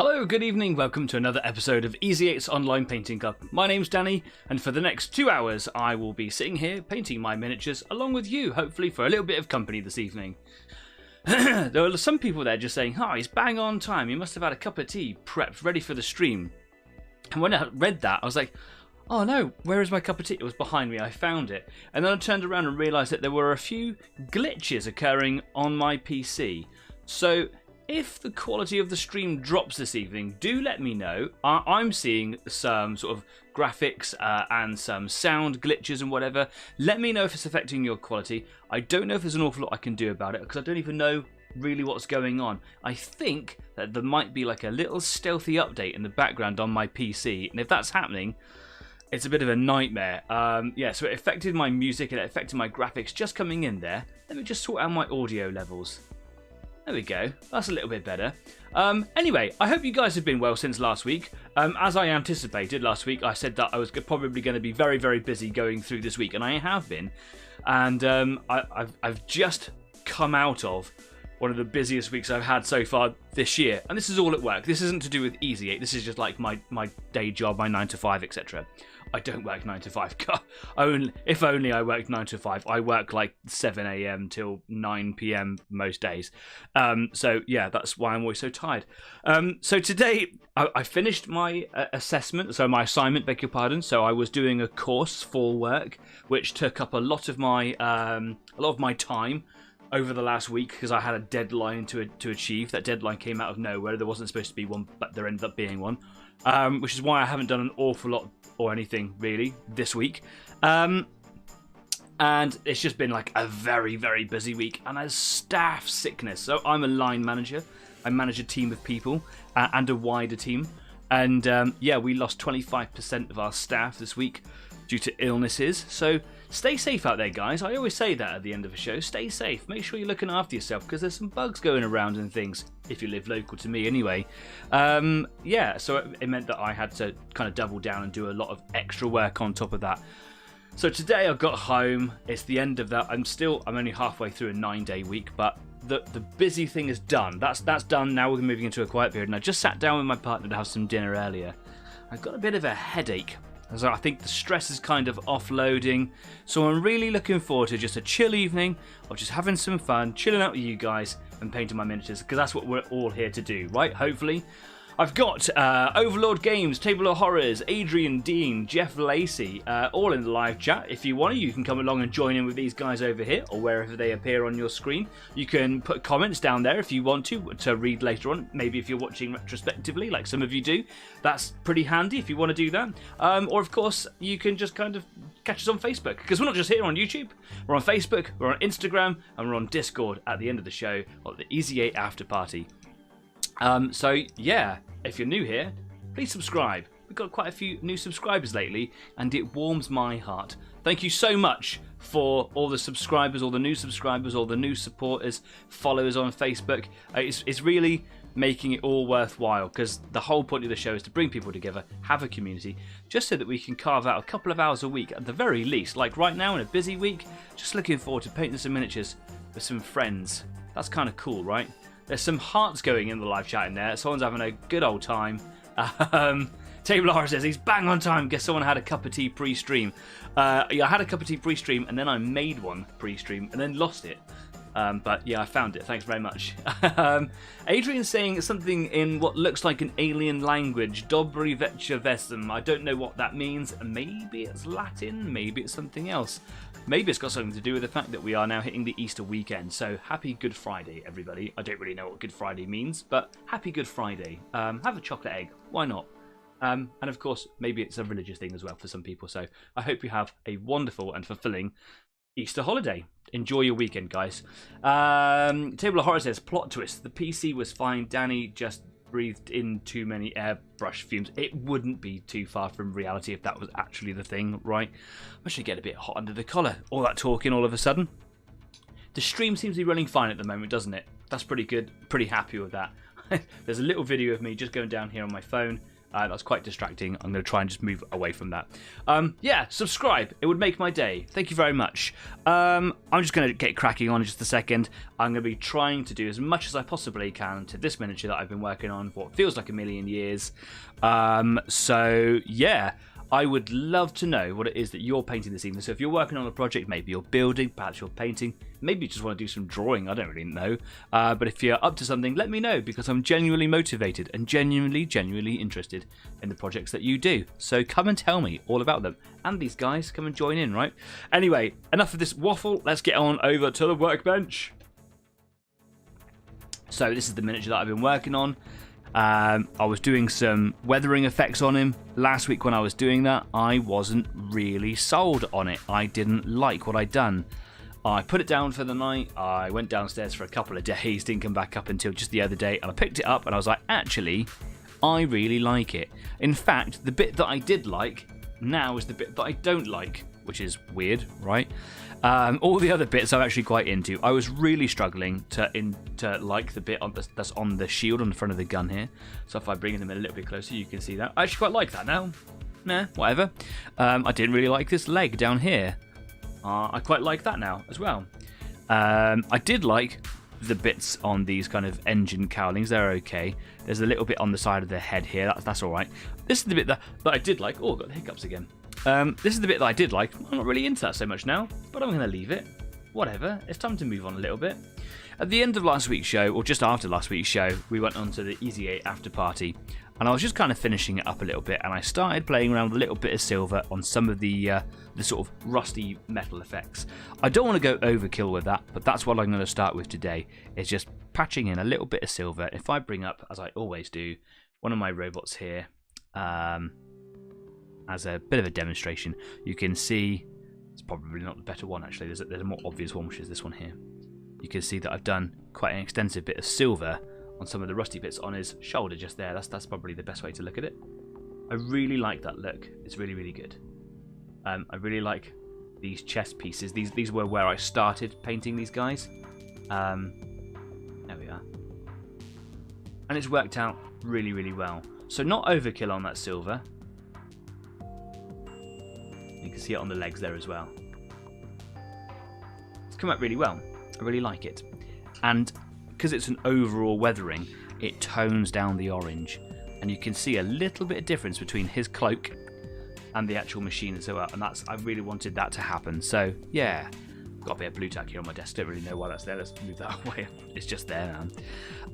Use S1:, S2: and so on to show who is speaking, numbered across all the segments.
S1: Hello, good evening, welcome to another episode of Easy 8's Online Painting Club. My name's Danny, and for the next 2 hours I will be sitting here painting my miniatures along with you, hopefully for a little bit of company this evening. There were some people there just saying, oh, he's bang on time, he must have had a cup of tea prepped, ready for the stream. And when I read that, I was like, oh no, where is my cup of tea? It was behind me, I found it. And then I turned around and realised that there were a few glitches occurring on my PC. So if the quality of the stream drops this evening, do let me know. I'm seeing some sort of graphics and some sound glitches and whatever. Let me know if it's affecting your quality. I don't know if there's an awful lot I can do about it because I don't even know really what's going on. I think that there might be like a little stealthy update in the background on my PC, and if that's happening, it's a bit of a nightmare. Yeah, so it affected my music and it affected my graphics just coming in there. Let me just sort out my audio levels. There we go, that's a little bit better. Anyway, I hope you guys have been well since last week. As I anticipated last week, I said that I was probably going to be very, very busy going through this week, and I have been. And I've just come out of one of the busiest weeks I've had so far this year. And this is all at work. This isn't to do with Easy 8. This is just like my day job, my 9 to 5, etc. I don't work 9 to 5. If only I worked 9 to 5. I work like 7 a.m. till 9 p.m. most days. So yeah, that's why I'm always so tired. So today I finished my assessment, so my assignment, beg your pardon. So I was doing a course for work, which took up a lot of my time over the last week because I had a deadline to achieve. That deadline came out of nowhere. There wasn't supposed to be one, but there ended up being one, which is why I haven't done an awful lot or anything really this week. And it's just been like a very, very busy week, and a staff sickness. So I'm a line manager. I manage a team of people and a wider team. And yeah, we lost 25% of our staff this week due to illnesses. So stay safe out there, guys. I always say that at the end of a show. Stay safe. Make sure you're looking after yourself because there's some bugs going around and things, if you live local to me anyway. Yeah, so it meant that I had to kind of double down and do a lot of extra work on top of that. So today I got home. It's the end of that. I'm only halfway through a 9-day week, but the busy thing is done. That's done. Now we're moving into a quiet period. And I just sat down with my partner to have some dinner earlier. I got a bit of a headache. So I think the stress is kind of offloading. So I'm really looking forward to just a chill evening of just having some fun, chilling out with you guys and painting my miniatures, because that's what we're all here to do, right? Hopefully. I've got Overlord Games, Table of Horrors, Adrian Dean, Jeff Lacey, all in the live chat. If you want to, you can come along and join in with these guys over here or wherever they appear on your screen. You can put comments down there if you want to read later on. Maybe if you're watching retrospectively, like some of you do. That's pretty handy if you want to do that. Or, of course, you can just kind of catch us on Facebook, because we're not just here on YouTube. We're on Facebook, we're on Instagram, and we're on Discord at the end of the show at the Easy 8 After Party. So yeah, if you're new here, please subscribe. We've got quite a few new subscribers lately, and it warms my heart. Thank you so much for all the subscribers, all the new subscribers, all the new supporters, followers on Facebook. It's really making it all worthwhile, because the whole point of the show is to bring people together, have a community, just so that we can carve out a couple of hours a week at the very least. Like right now in a busy week, just looking forward to painting some miniatures with some friends. That's kind of cool, right? There's some hearts going in the live chat in there. Someone's having a good old time. Table of Horror says he's bang on time. Guess someone had a cup of tea pre-stream. Yeah, I had a cup of tea pre-stream, and then I made one pre-stream and then lost it. But yeah, I found it. Thanks very much. Adrian's saying something in what looks like an alien language. Dobry večer vesem. I don't know what that means. Maybe it's Latin. Maybe it's something else. Maybe it's got something to do with the fact that we are now hitting the Easter weekend. So happy Good Friday, everybody. I don't really know what Good Friday means, but happy Good Friday. Have a chocolate egg. Why not? And of course, maybe it's a religious thing as well for some people. So I hope you have a wonderful and fulfilling Easter holiday. Enjoy your weekend, guys. Table of Horror says, plot twist. The PC was fine. Danny just breathed in too many airbrush fumes. It wouldn't be too far from reality if that was actually the thing, right? I'm actually getting a bit hot under the collar. All that talking all of a sudden. The stream seems to be running fine at the moment, doesn't it? That's pretty good. Pretty happy with that. There's a little video of me just going down here on my phone That's quite distracting. I'm going to try and just move away from that. Yeah, subscribe. It would make my day. Thank you very much. I'm just going to get cracking on in just a second. I'm going to be trying to do as much as I possibly can to this miniature that I've been working on for what feels like a million years. So, yeah. I would love to know what it is that you're painting this evening. So if you're working on a project, maybe you're building, perhaps you're painting, maybe you just want to do some drawing, I don't really know. But if you're up to something, let me know, because I'm genuinely motivated and genuinely interested in the projects that you do. So come and tell me all about them. And these guys, come and join in, right? Anyway, enough of this waffle. Let's get on over to the workbench. So this is the miniature that I've been working on. I was doing some weathering effects on him. Last week when I was doing that, I wasn't really sold on it. I didn't like what I'd done. I put it down for the night. I went downstairs for a couple of days, didn't come back up until just the other day, and I picked it up and I was like, actually, I really like it. In fact, the bit that I did like now is the bit that I don't like, which is weird, right? All the other bits I'm actually quite into. I was really struggling to like the bit that's on the shield on the front of the gun here. So if I bring them in a little bit closer, you can see that. I actually quite like that now. Nah, whatever. I didn't really like this leg down here. I quite like that now as well. I did like the bits on these kind of engine cowlings. They're okay. There's a little bit on the side of the head here. That's all right. This is the bit that I did like. Oh, I've got the hiccups again. This is the bit that I did like. I'm not really into that so much now, but I'm going to leave it. Whatever. It's time to move on a little bit. At the end of last week's show, or just after last week's show, we went on to the Easy 8 after party, and I was just kind of finishing it up a little bit, and I started playing around with a little bit of silver on some of the sort of rusty metal effects. I don't want to go overkill with that, but that's what I'm going to start with today, is just patching in a little bit of silver. If I bring up, as I always do, one of my robots here, as a bit of a demonstration, you can see it's probably not the better one actually. There's a more obvious one, which is this one here. You can see that I've done quite an extensive bit of silver on some of the rusty bits on his shoulder just there. That's probably the best way to look at it. I really like that look. It's really good. I really like these chest pieces. These were where I started painting these guys. There we are. And it's worked out really well. So not overkill on that silver. You can see it on the legs there as well. It's come out really well. I really like it. And because it's an overall weathering, it tones down the orange. And you can see a little bit of difference between his cloak and the actual machine as well. And I really wanted that to happen. So, yeah. Got a bit of blue tack here on my desk. Don't really know why that's there. Let's move that away. It's just there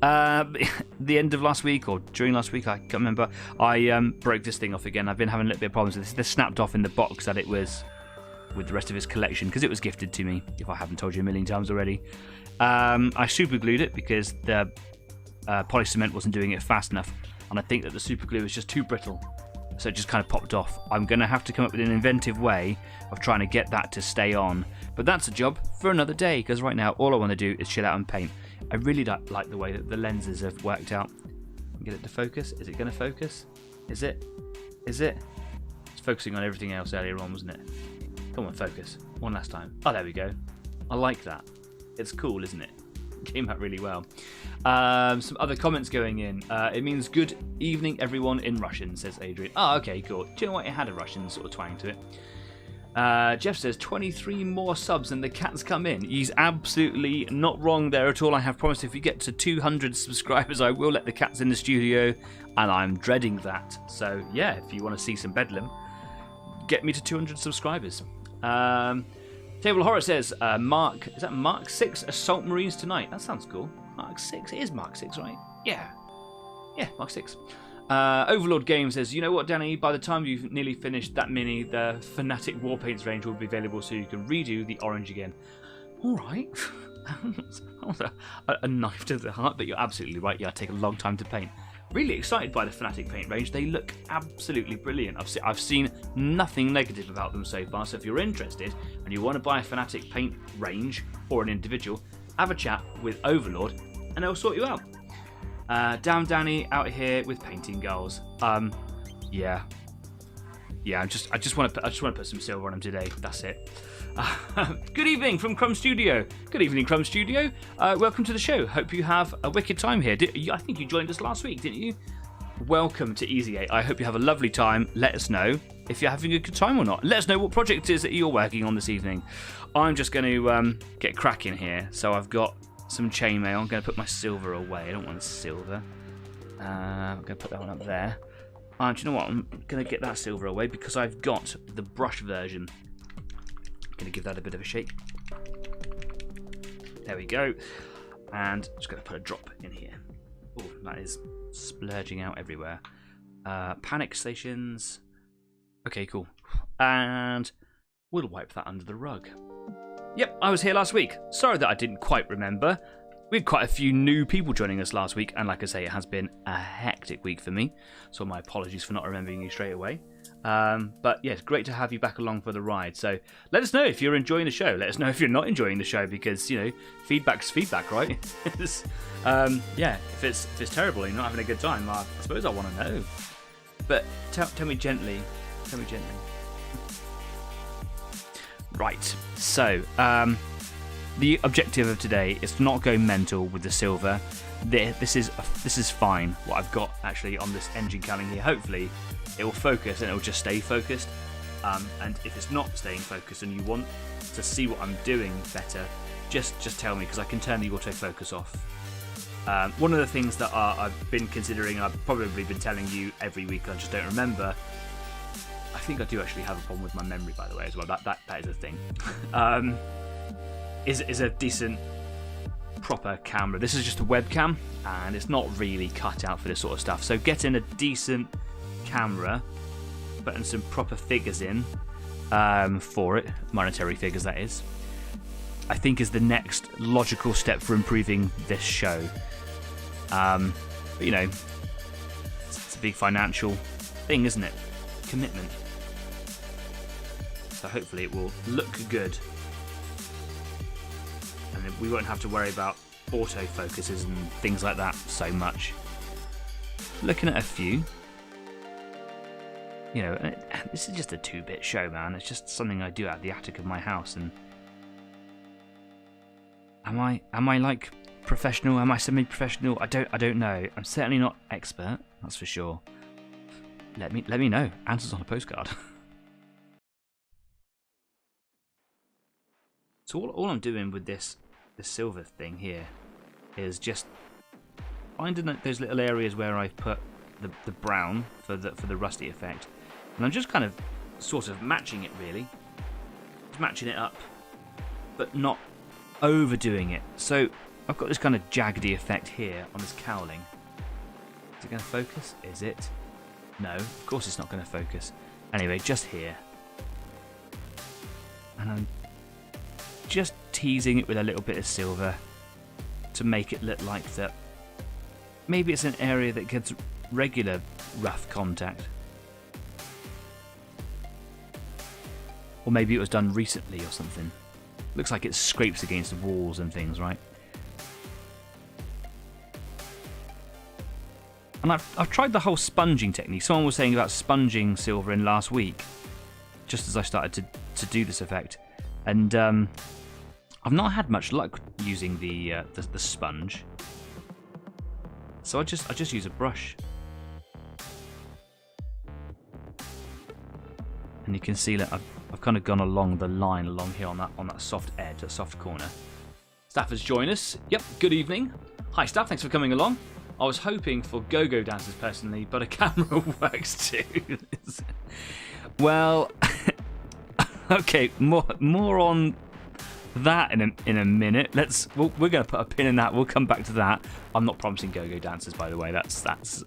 S1: now. The end of last week, or during last week, I can't remember, I broke this thing off again. I've been having a little bit of problems with this. This snapped off in the box that it was with the rest of his collection, because it was gifted to me, if I haven't told you a million times already. I super glued it because the polycement wasn't doing it fast enough, and I think that the super glue was just too brittle. So it just kind of popped off. I'm going to have to come up with an inventive way of trying to get that to stay on. But that's a job for another day, because right now all I want to do is chill out and paint. I really like the way that the lenses have worked out. Get it to focus. Is it going to focus? Is it? Is it? It's focusing on everything else earlier on, wasn't it? Come on, focus. One last time. Oh, there we go. I like that. It's cool, isn't it? Came out really well. Some other comments going in. It means good evening, everyone, in Russian, says Adrian. Oh, okay, cool. Do you know what? It had a Russian sort of twang to it. Jeff says 23 more subs and the cats come in. He's absolutely not wrong there at all. I have promised if we get to 200 subscribers, I will let the cats in the studio, and I'm dreading that. So, yeah, if you want to see some bedlam, get me to 200 subscribers. Table Horror says, Mark 6 Assault Marines tonight? That sounds cool. Mark 6? It is Mark 6, right? Yeah. Yeah, Mark 6. Overlord Game says, you know what, Danny? By the time you've nearly finished that mini, the Fanatic War Paints range will be available so you can redo the orange again. All right. a knife to the heart, but you're absolutely right. Yeah, it take a long time to paint. Really excited by the Fanatic paint range. They look absolutely brilliant. I've seen nothing negative about them so far, so if you're interested and you want to buy a Fanatic paint range or an individual, have a chat with Overlord and they'll sort you out. Damn Danny out here with painting goals. Yeah. I just want to put some silver on him today. That's it. Good evening from Crumb Studio. Good evening, Crumb Studio. Welcome to the show. Hope you have a wicked time here. I think you joined us last week, didn't you? welcome to Easy 8. I hope you have a lovely time. Let us know if you're having a good time or not. Let us know what project it is that you're working on this evening. I'm just going to get cracking here. So I've got some chainmail. I'm going to put my silver away. I don't want the silver. I'm going to put that one up there. Do you know what? I'm going to get that silver away because I've got the brush version. I'm going to give that a bit of a shake. There we go. And just going to put a drop in here. Oh, that is splurging out everywhere. Panic stations. Okay, cool. And we'll wipe that under the rug. Yep, I was here last week. Sorry that I didn't quite remember. We had quite a few new people joining us last week, and like I say, it has been a hectic week for me. So my apologies for not remembering you straight away. But yes, great to have you back along for the ride. So let us know if you're enjoying the show. Let us know if you're not enjoying the show, because you know, feedback's feedback, right? Yeah, if it's terrible and you're not having a good time, I suppose I want to know. But tell me gently. Tell me gently. Right. So the objective of today is to not go mental with the silver. This is fine. What I've got actually on this engine cowling here. Hopefully it will focus and it will just stay focused. And if it's not staying focused and you want to see what I'm doing better, just tell me, because I can turn the autofocus off. One of the things that I've been considering, and I've probably been telling you every week, I just don't remember. I think I do actually have a problem with my memory, by the way, as well. That is a thing. Is a decent proper camera. This is just a webcam, and it's not really cut out for this sort of stuff. So getting a decent camera, putting some proper figures in for it, monetary figures that is, I think is the next logical step for improving this show. But you know, it's a big financial thing, isn't it? Commitment. So hopefully it will look good, and we won't have to worry about autofocuses and things like that so much. Looking at a few, you know, this is just a 2-bit show, man. It's just something I do at the attic of my house. And am I like professional? Am I semi-professional? I don't know. I'm certainly not expert, that's for sure. Let me know. Answers on a postcard. So all I'm doing with this silver thing here is just finding those little areas where I've put the brown for the rusty effect, and I'm just kind of sort of matching it, really. Just matching it up, but not overdoing it. So I've got this kind of jaggedy effect here on this cowling. Is it going to focus? Is it? No, of course it's not going to focus. Anyway, just here. And I'm just teasing it with a little bit of silver to make it look like that. Maybe it's an area that gets regular rough contact. Or maybe it was done recently or something. Looks like it scrapes against the walls and things, right? And I've tried the whole sponging technique. Someone was saying about sponging silver in last week, just as I started to do this effect. And I've not had much luck using the sponge. So I just use a brush. And you can see that I've kind of gone along the line along here on that soft edge, that soft corner. Staff has joined us. Yep, good evening. Hi Staff, thanks for coming along. I was hoping for go-go dancers personally, but a camera works too. Well, okay, more on that in a minute. We're going to put a pin in that. We'll come back to that. I'm not promising go-go dancers, by the way. That's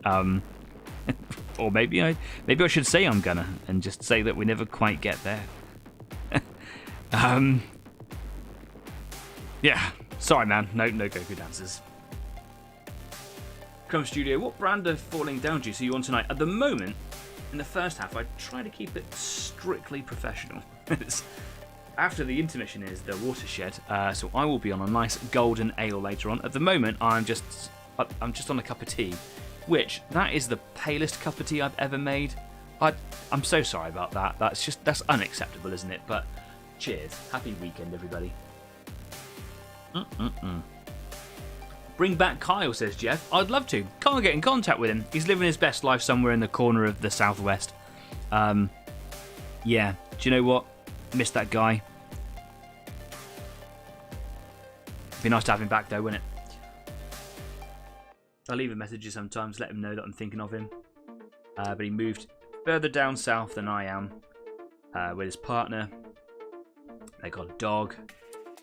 S1: or maybe I should say I'm gonna, and just say that we never quite get there. Yeah, sorry man, no go-go dancers. Crumb Studio, what brand of Falling Down juice are you on tonight? At the moment, in the first half, I try to keep it strictly professional. After the intermission is the Watershed, so I will be on a nice golden ale later on. At the moment, I'm just on a cup of tea, which that is the palest cup of tea I've ever made. I'm so sorry about that. That's unacceptable, isn't it? But cheers, happy weekend, everybody. Bring back Kyle, says Jeff. I'd love to. Can't get in contact with him. He's living his best life somewhere in the corner of the southwest. Yeah. Do you know what? Miss that guy. Be nice to have him back though, wouldn't it? I'll leave a message sometimes, let him know that I'm thinking of him. But he moved further down south than I am with his partner. They got a dog,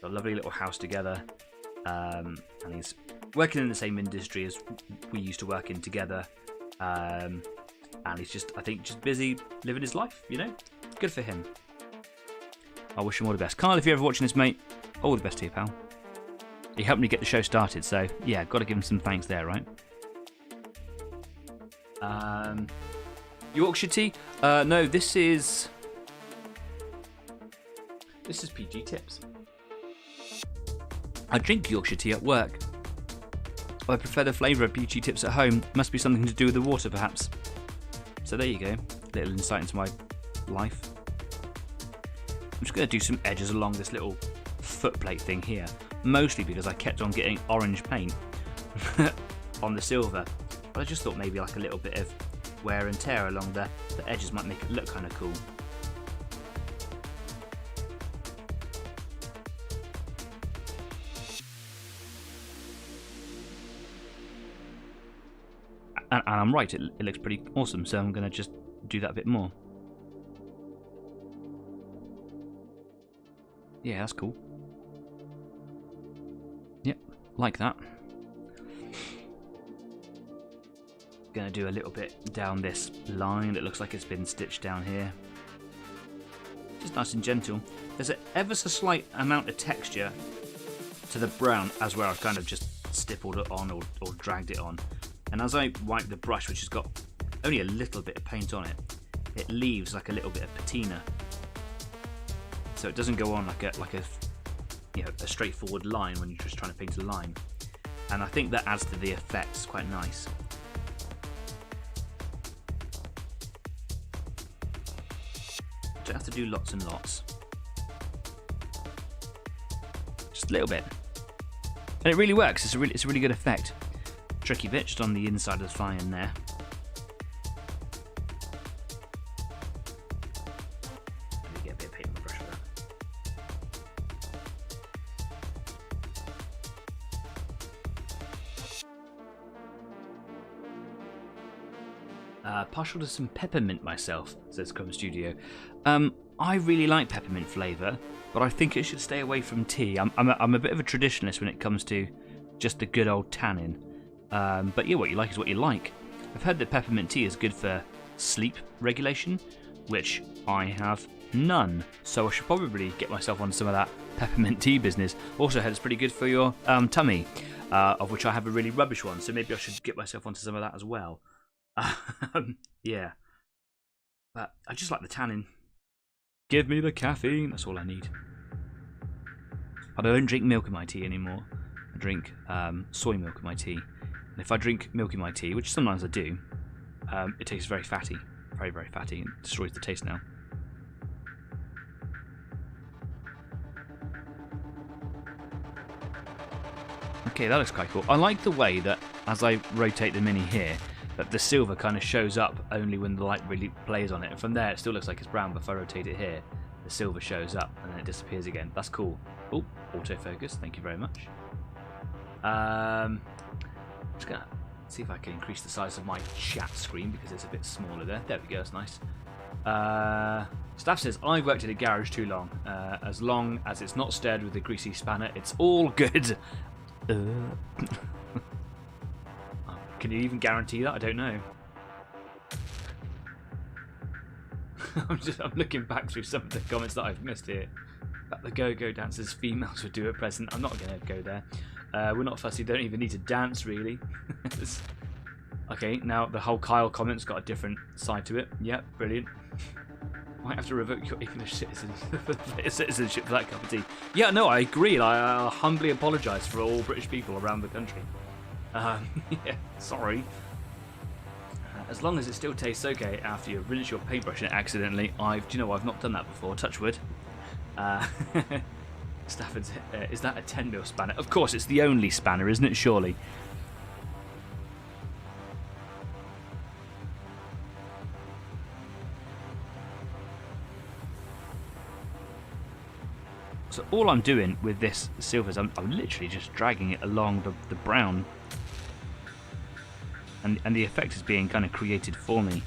S1: got a lovely little house together, and he's working in the same industry as we used to work in together. And he's just, I think, just busy living his life, you know? Good for him. I wish him all the best. Kyle, if you're ever watching this, mate, all the best to you, pal. He helped me get the show started, so yeah, got to give him some thanks there, right? Yorkshire tea? No, this is PG Tips. I drink Yorkshire tea at work. I prefer the flavour of PG Tips at home. Must be something to do with the water, perhaps. So there you go, little insight into my life. I'm just going to do some edges along this little footplate thing here. Mostly because I kept on getting orange paint on the silver. But I just thought maybe like a little bit of wear and tear along the edges might make it look kind of cool. And I'm right, it looks pretty awesome, so I'm going to just do that a bit more. Yeah, that's cool. Yep, like that. Gonna do a little bit down this line that looks like it's been stitched down here. Just nice and gentle. There's an ever so slight amount of texture to the brown as where I've kind of just stippled it on or dragged it on. And as I wipe the brush, which has got only a little bit of paint on it, it leaves like a little bit of patina. So it doesn't go on like a you know, a straightforward line when you're just trying to paint a line. And I think that adds to the effect. It's quite nice. Don't have to do lots and lots. Just a little bit. And it really works. It's a really good effect. Tricky bit just on the inside of the fly in there. Let me get a bit of paint on my brush for that. Partial to some peppermint myself, says Crumb Studio. I really like peppermint flavour, but I think it should stay away from tea. I'm a bit of a traditionalist when it comes to just the good old tannin. But yeah, what you like is what you like. I've heard that peppermint tea is good for sleep regulation, which I have none. So I should probably get myself on some of that peppermint tea business. Also heard it's pretty good for your tummy, of which I have a really rubbish one. So maybe I should get myself onto some of that as well. Yeah. But I just like the tannin. Give me the caffeine. That's all I need. But I don't drink milk in my tea anymore. I drink soy milk in my tea. And if I drink milk in my tea, which sometimes I do, it tastes very fatty. Very, very fatty and destroys the taste now. Okay, that looks quite cool. I like the way that as I rotate the mini here, that the silver kind of shows up only when the light really plays on it. And from there, it still looks like it's brown, but if I rotate it here, the silver shows up and then it disappears again. That's cool. Oh, autofocus. Thank you very much. Just gonna see if I can increase the size of my chat screen because it's a bit smaller there. There we go, that's nice. Staff says, I've worked in a garage too long. As long as it's not stirred with a greasy spanner, it's all good. Can you even guarantee that? I don't know. I'm looking back through some of the comments that I've missed here. About the go-go dances females would do at present. I'm not going to go there. We're not fussy, don't even need to dance really. Okay, now the whole Kyle comment's got a different side to it. Yep, brilliant. Might have to revoke your English citizenship for that cup of tea. Yeah, no, I agree. I humbly apologise for all British people around the country. Yeah, sorry. As long as it still tastes okay after you rinse your paintbrush in it accidentally. Do you know, I've not done that before, touch wood. Stafford's, is that a 10mm spanner? Of course, it's the only spanner, isn't it? Surely. So all I'm doing with this silver is I'm literally just dragging it along the brown. And the effect is being kind of created for me.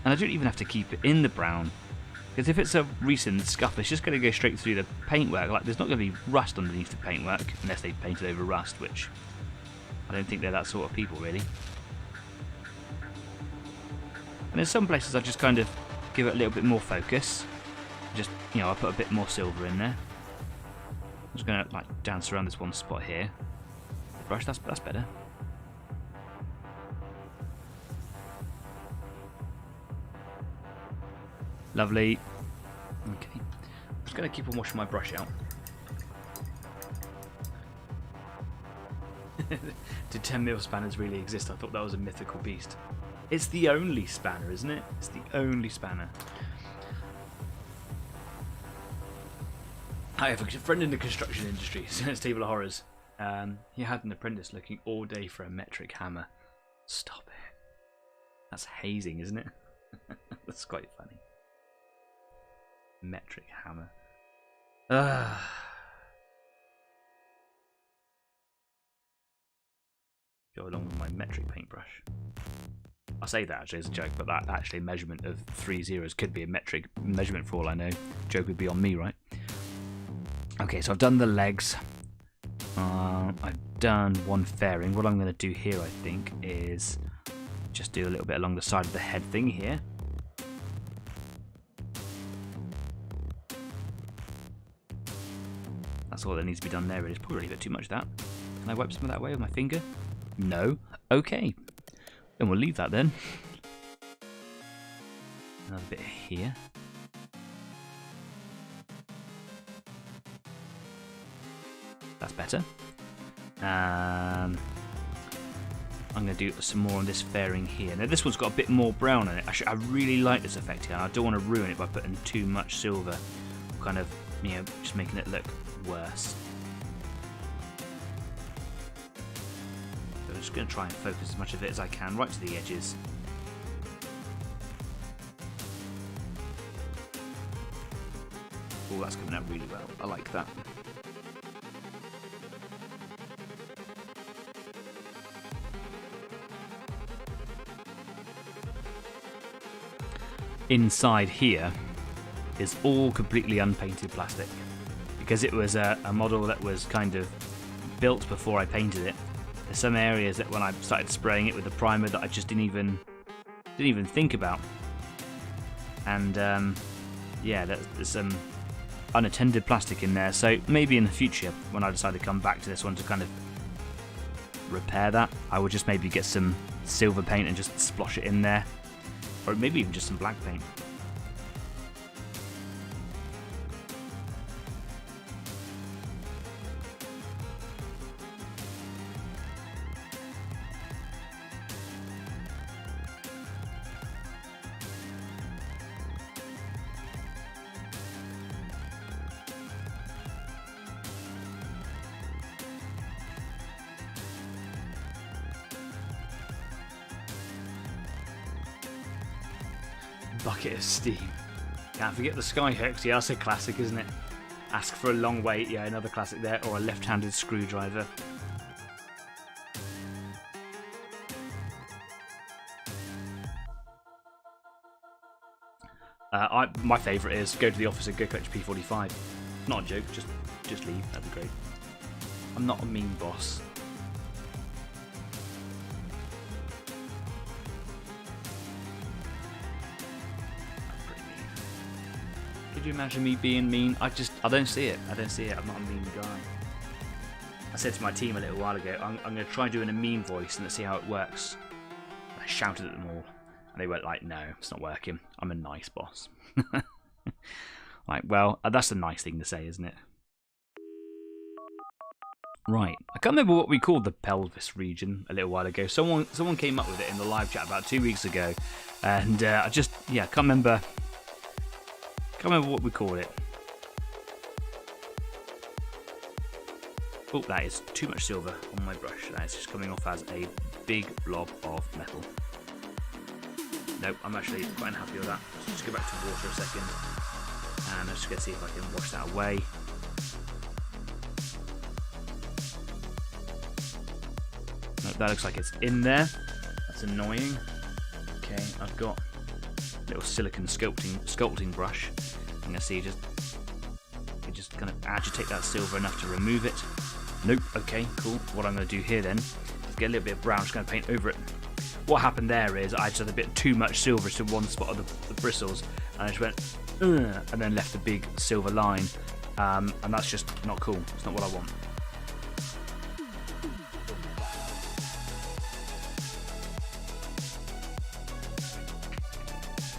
S1: And I don't even have to keep it in the brown. Because if it's a recent scuff, it's just going to go straight through the paintwork. Like, there's not going to be rust underneath the paintwork, unless they've painted over rust, which I don't think they're that sort of people, really. And in some places I just kind of give it a little bit more focus. Just, you know, I put a bit more silver in there. I'm just going to, like, dance around this one spot here. Brush, that's better. Lovely. Okay. I'm just going to keep on washing my brush out. Did 10mm spanners really exist? I thought that was a mythical beast. It's the only spanner, isn't it? It's the only spanner. I have a friend in the construction industry, so it's Table of Horrors. He had an apprentice looking all day for a metric hammer. Stop it. That's hazing, isn't it? That's quite funny. Metric hammer. Go along with my metric paintbrush. I say that actually as a joke, but that actually measurement of 3 zeros could be a metric measurement for all I know. Joke would be on me, right? Okay, so I've done the legs. I've done one fairing. What I'm going to do here, I think, is just do a little bit along the side of the head thing here. That's all that needs to be done there. It's probably a bit too much of that. Can I wipe some of that away with my finger? No. Okay. Then we'll leave that then. Another bit here. That's better. I'm going to do some more on this fairing here. Now this one's got a bit more brown in it. I really like this effect here. I don't want to ruin it by putting too much silver. Kind of, you know, just making it look worse. So I'm just going to try and focus as much of it as I can right to the edges. Oh, that's coming out really well. I like that. Inside here is all completely unpainted plastic because it was a model that was kind of built before I painted it. There's some areas that when I started spraying it with the primer that I just didn't even think about, and yeah, there's some unattended plastic in there. So maybe in the future, when I decide to come back to this one to kind of repair that, I would just maybe get some silver paint and just splosh it in there. Or maybe even just some black paint. Bucket of steam. Can't forget the skyhooks. Yeah, that's a classic, isn't it? Ask for a long wait. Yeah, another classic there. Or a left-handed screwdriver. My favourite is go to the office and go collect your P45. Not a joke. Just leave. That'd be great. I'm not a mean boss. Could you imagine me being mean? I don't see it. I don't see it. I'm not a mean guy. I said to my team a little while ago, I'm going to try doing a mean voice and let's see how it works. I shouted at them all, and they were like, "No, it's not working. I'm a nice boss." Like, well, that's a nice thing to say, isn't it? Right. I can't remember what we called the pelvis region a little while ago. Someone came up with it in the live chat about 2 weeks ago, and I can't remember. Can't remember what we called it. Oh, that is too much silver on my brush. That is just coming off as a big blob of metal. Nope, I'm actually quite unhappy with that. Let's just go back to water a second. And let's just go see if I can wash that away. Nope, that looks like it's in there. That's annoying. Okay, I've got a little silicone sculpting brush. I'm going to see just kind of agitate that silver enough to remove it. Nope, okay, cool. What I'm going to do here then is get a little bit of brown, just going to paint over it. What happened there is I just had a bit too much silver to one spot of the bristles, and I just went, and then left a big silver line, and that's just not cool. It's not what I want.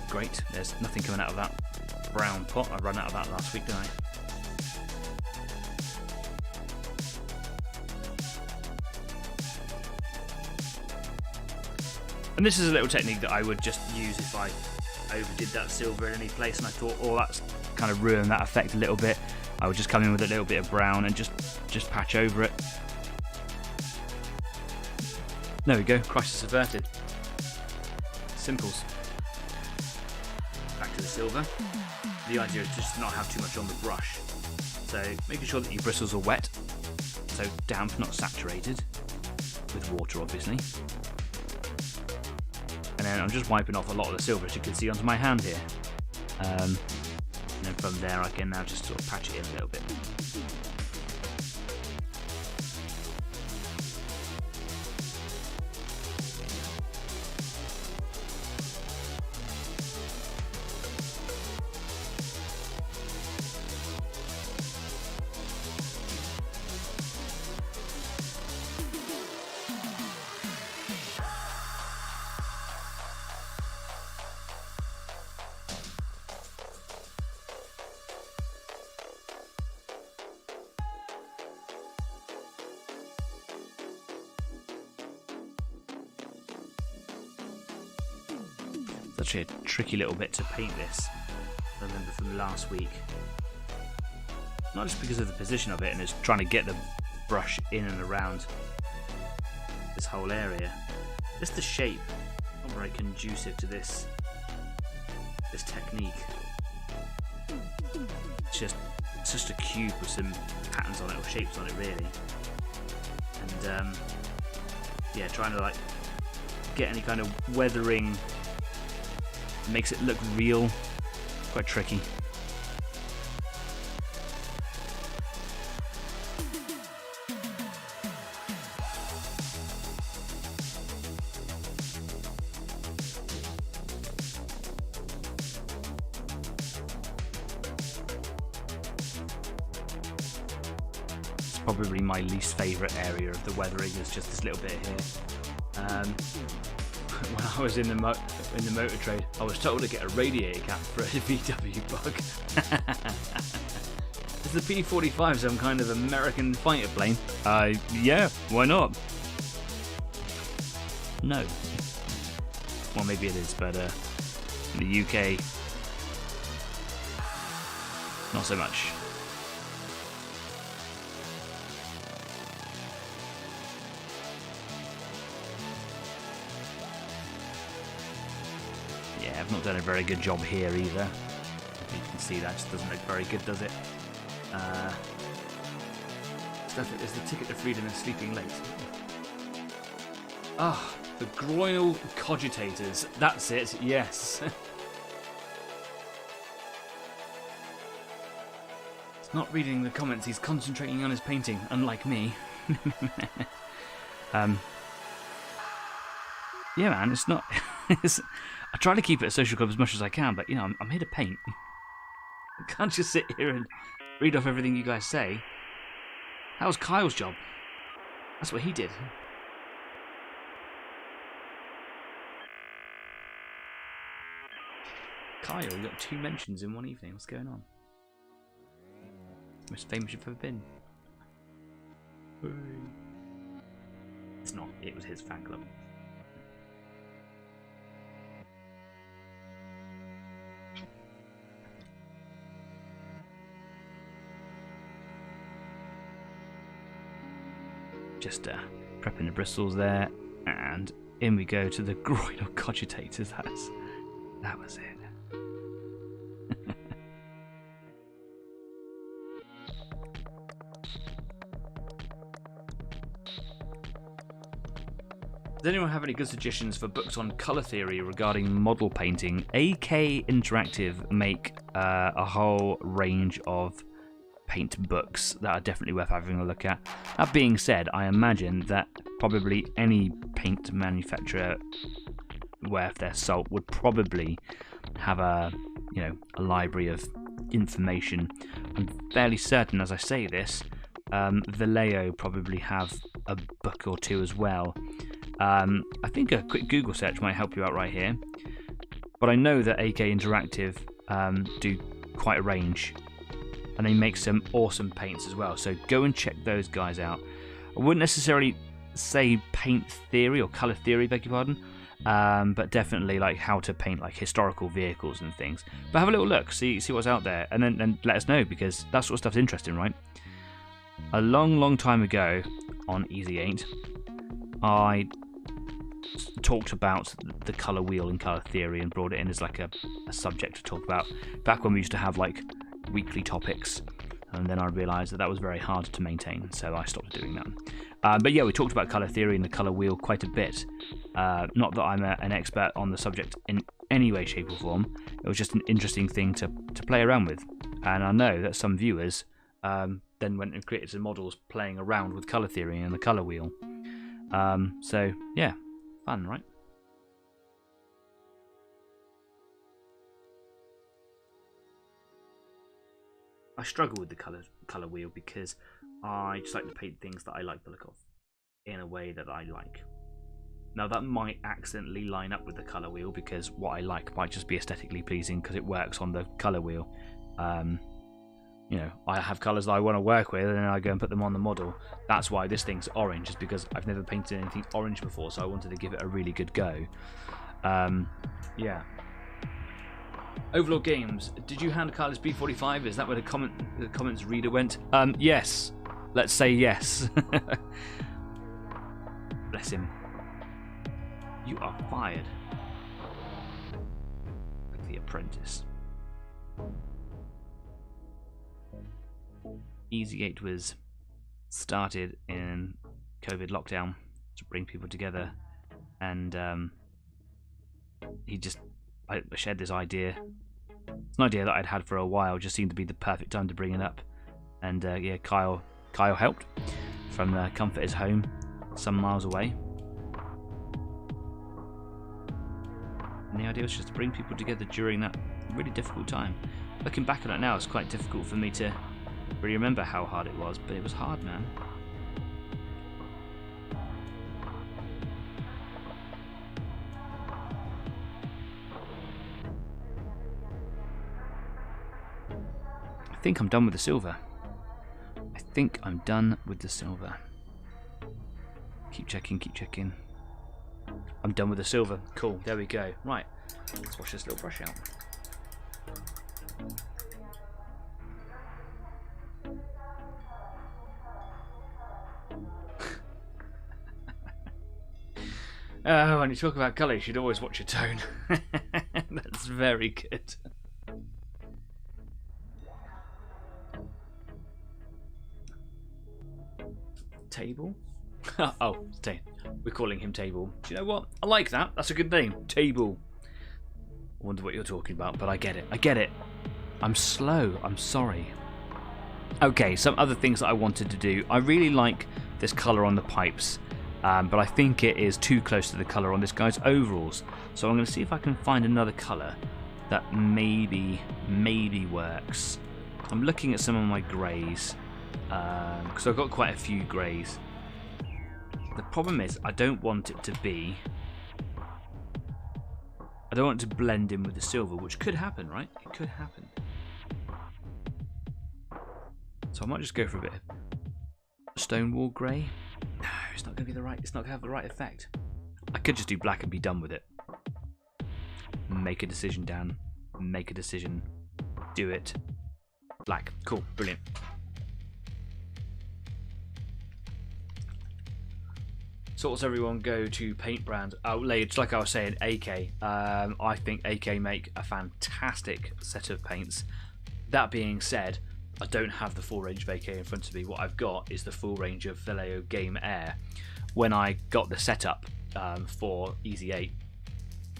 S1: Great, there's nothing coming out of that brown pot. I ran out of that last week, didn't I? And this is a little technique that I would just use if I overdid that silver in any place and I thought, oh, that's kind of ruined that effect a little bit. I would just come in with a little bit of brown and just patch over it. There we go, crisis averted. Simples. Back to the silver. The idea is just to not have too much on the brush. So making sure that your bristles are wet, so damp, not saturated, with water obviously. And then I'm just wiping off a lot of the silver, as you can see, onto my hand here. And then from there I can now just sort of patch it in a little bit. It's actually a tricky little bit to paint this, I remember from last week. Not just because of the position of it and it's trying to get the brush in and around this whole area. Just the shape, not very conducive to this technique. It's just a cube with some patterns on it, or shapes on it really. And yeah, trying to like get any kind of weathering makes it look real, quite tricky. It's probably my least favourite area of the weathering, is just this little bit here. When I was in the motor trade, I was told to get a radiator cap for a VW bug. Is the P-45 some kind of American fighter plane? Yeah, why not? No. Well, maybe it is, but in the UK, not so much. Yeah, I've not done a very good job here either. You can see that just doesn't look very good, does it? Stuff it is the ticket to freedom and sleeping late. Ah, the groinal cogitators. That's it, yes. He's not reading the comments, he's concentrating on his painting, unlike me. Yeah, man, it's not... I try to keep it a social club as much as I can, but, you know, I'm here to paint. I can't just sit here and read off everything you guys say. That was Kyle's job. That's what he did. Kyle, you got 2 mentions in one evening. What's going on? Most famous you've ever been. It's not. It was his fan club. Just prepping the bristles there, and in we go to the groinal cogitators. That was it. Does anyone have any good suggestions for books on colour theory regarding model painting? AK Interactive make a whole range of paint books that are definitely worth having a look at. That being said, I imagine that probably any paint manufacturer worth their salt would probably have a library of information. I'm fairly certain, as I say this, Vallejo probably have a book or two as well. I think a quick Google search might help you out right here, but I know that AK Interactive do quite a range, and they make some awesome paints as well, so go and check those guys out. I wouldn't necessarily say paint theory or colour theory, beg your pardon, but definitely like how to paint like historical vehicles and things. But have a little look, see what's out there, and then let us know, because that sort of stuff's interesting, right? A long time ago on Easy 8, I talked about the colour wheel and colour theory and brought it in as like a subject to talk about back when we used to have like weekly topics, and then I realised that was very hard to maintain, so I stopped doing that. But yeah, we talked about colour theory and the colour wheel quite a bit. Not that I'm an expert on the subject in any way, shape or form. It was just an interesting thing to play around with, and I know that some viewers then went and created some models playing around with colour theory and the colour wheel. So yeah, fun, right? I struggle with the colour wheel because I just like to paint things that I like the look of in a way that I like. Now that might accidentally line up with the colour wheel, because what I like might just be aesthetically pleasing because it works on the colour wheel. I have colours that I want to work with, and then I go and put them on the model. That's why this thing's orange, is because I've never painted anything orange before, so I wanted to give it a really good go. Yeah. Overlord Games, did you hand Carlos B45? Is that where the comments reader went? Yes. Let's say yes. Bless him. You are fired. Like The Apprentice. Easy 8 was started in COVID lockdown to bring people together, and I shared this idea. It's an idea that I'd had for a while, just seemed to be the perfect time to bring it up. And yeah, Kyle helped from the comfort of his home, some miles away. And the idea was just to bring people together during that really difficult time. Looking back on it now, it's quite difficult for me to really remember how hard it was, but it was hard, man. I think I'm done with the silver. Keep checking. I'm done with the silver. Cool, there we go. Right, let's wash this little brush out. When you talk about colour, you should always watch your tone. That's very good. Table? Oh, we're calling him Table. Do you know what? I like that. That's a good name. Table. I wonder what you're talking about, but I get it. I'm slow. I'm sorry. Okay, some other things that I wanted to do. I really like this colour on the pipes, but I think it is too close to the colour on this guy's overalls. So I'm going to see if I can find another colour that maybe works. I'm looking at some of my greys, because I've got quite a few greys. The problem is I don't want it to blend in with the silver, which could happen, right? It could happen. So I might just go for a bit of Stonewall grey. No, it's not going to be the right. It's not going to have the right effect. I could just do black and be done with it. Make a decision, Dan. Make a decision. Do it. Black. Cool. Brilliant. So what's everyone go to paint brand? It's like I was saying, AK. I think AK make a fantastic set of paints. That being said, I don't have the full range of AK in front of me. What I've got is the full range of Vallejo Game Air. When I got the setup for Easy 8,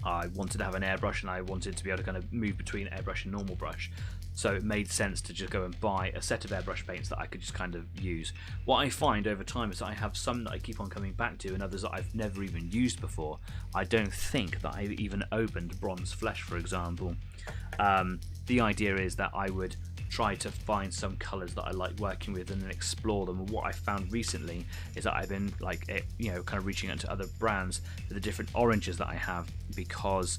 S1: I wanted to have an airbrush and I wanted to be able to kind of move between airbrush and normal brush. So it made sense to just go and buy a set of airbrush paints that I could just kind of use. What I find over time is that I have some that I keep on coming back to and others that I've never even used before. I don't think that I've even opened Bronze Flesh, for example. The idea is that I would try to find some colours that I like working with and then explore them. And what I found recently is that I've been kind of reaching out to other brands for the different oranges that I have, because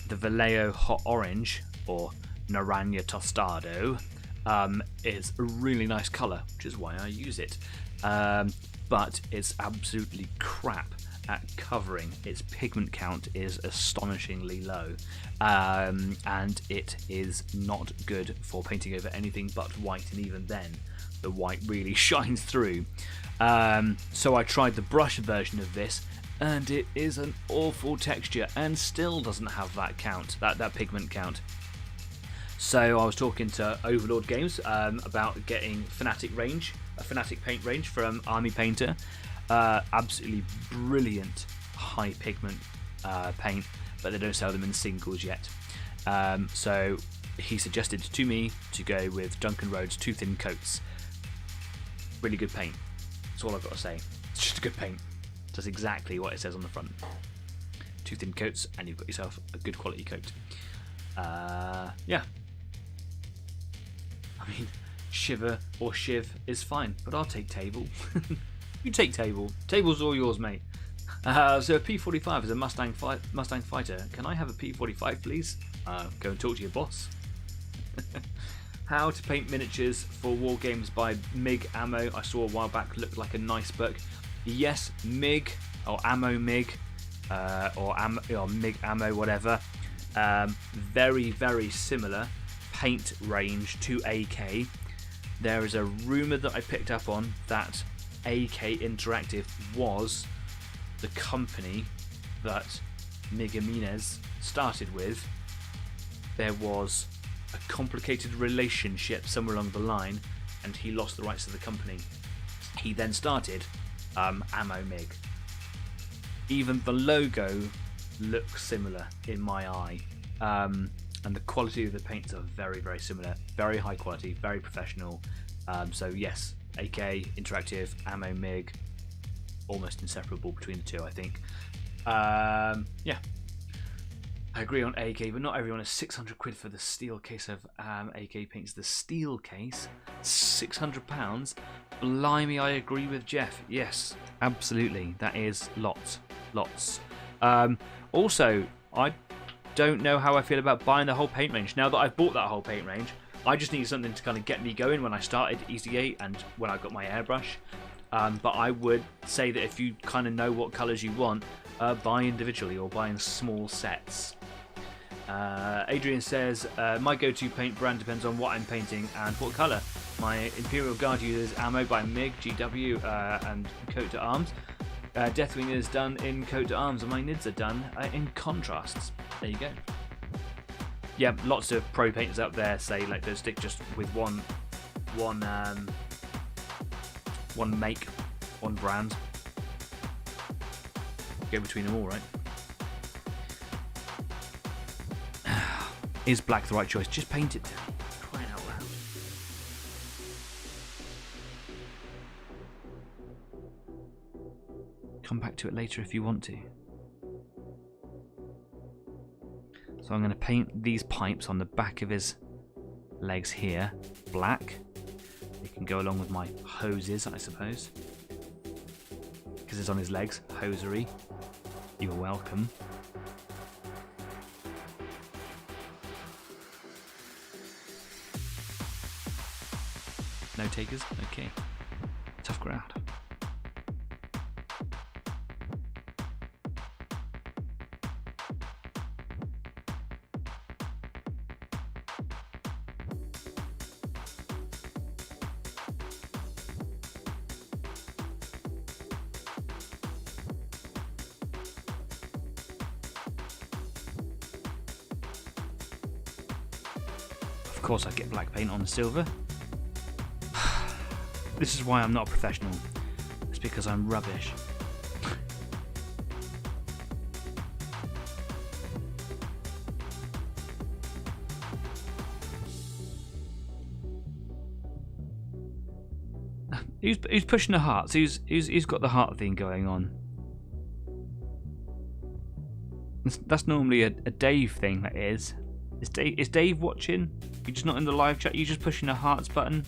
S1: the Vallejo Hot Orange, or Naranja Tostado, is a really nice colour, which is why I use it. But it's absolutely crap at covering. Its pigment count is astonishingly low, and it is not good for painting over anything but white, and even then the white really shines through. So I tried the brush version of this, and it is an awful texture and still doesn't have that count, that pigment count. So I was talking to Overlord Games about getting Fanatic paint range from Army Painter. Absolutely brilliant high pigment paint, but they don't sell them in singles yet. So he suggested to me to go with Duncan Rhodes Too Thin Coats. Really good paint. That's all I've got to say. It's just a good paint. Does exactly what it says on the front. Too Thin Coats, and you've got yourself a good quality coat. Yeah. I mean, Shiver or Shiv is fine, but I'll take Table. You take Table. Table's all yours, mate. So a P45 is a Mustang fighter. Can I have a P45, please? Go and talk to your boss. How to paint miniatures for war games by MiG Ammo. I saw a while back, looked like a nice book. Yes, MiG or Ammo MiG or MiG Ammo, whatever. Very, very similar paint range to AK. There is a rumour that I picked up on that AK Interactive was the company that Miguel Jimenez started with. There was a complicated relationship somewhere along the line, and he lost the rights to the company. He then started Ammo MiG. Even the logo looks similar in my eye, and the quality of the paints are very, very similar. Very high quality, very professional. So yes, AK Interactive, Ammo MiG, almost inseparable between the two, I think. Yeah, I agree on AK, but not everyone is 600 quid for the steel case of AK paints. The steel case, £600. Blimey, I agree with Jeff. Yes, absolutely, that is lots. Also, I don't know how I feel about buying the whole paint range. Now that I've bought that whole paint range, I just need something to kind of get me going when I started Easy 8 and when I got my airbrush. But I would say that if you kind of know what colours you want, buy individually or buy in small sets. Adrian says, my go-to paint brand depends on what I'm painting and what colour. My Imperial Guard uses Ammo by MiG, GW, and Coat to Arms. Deathwing is done in Coat to Arms, and my NIDs are done in contrasts. There you go. Yeah, lots of pro painters out there say like they'll stick just with one make, one brand. Go between them all, right? Is black the right choice? Just paint it, Terry. Crying out loud. Come back to it later if you want to. So I'm going to paint these pipes on the back of his legs here black. They can go along with my hoses, I suppose, because it's on his legs. Hosiery. You're welcome. No takers? Okay. Tough crowd. course I get black paint on the silver. This is why I'm not a professional. It's because I'm rubbish. Who's pushing the hearts? Who's got the heart thing going on? That's normally a Dave thing. That is. Is Dave watching? You're just not in the live chat. You're just pushing the hearts button.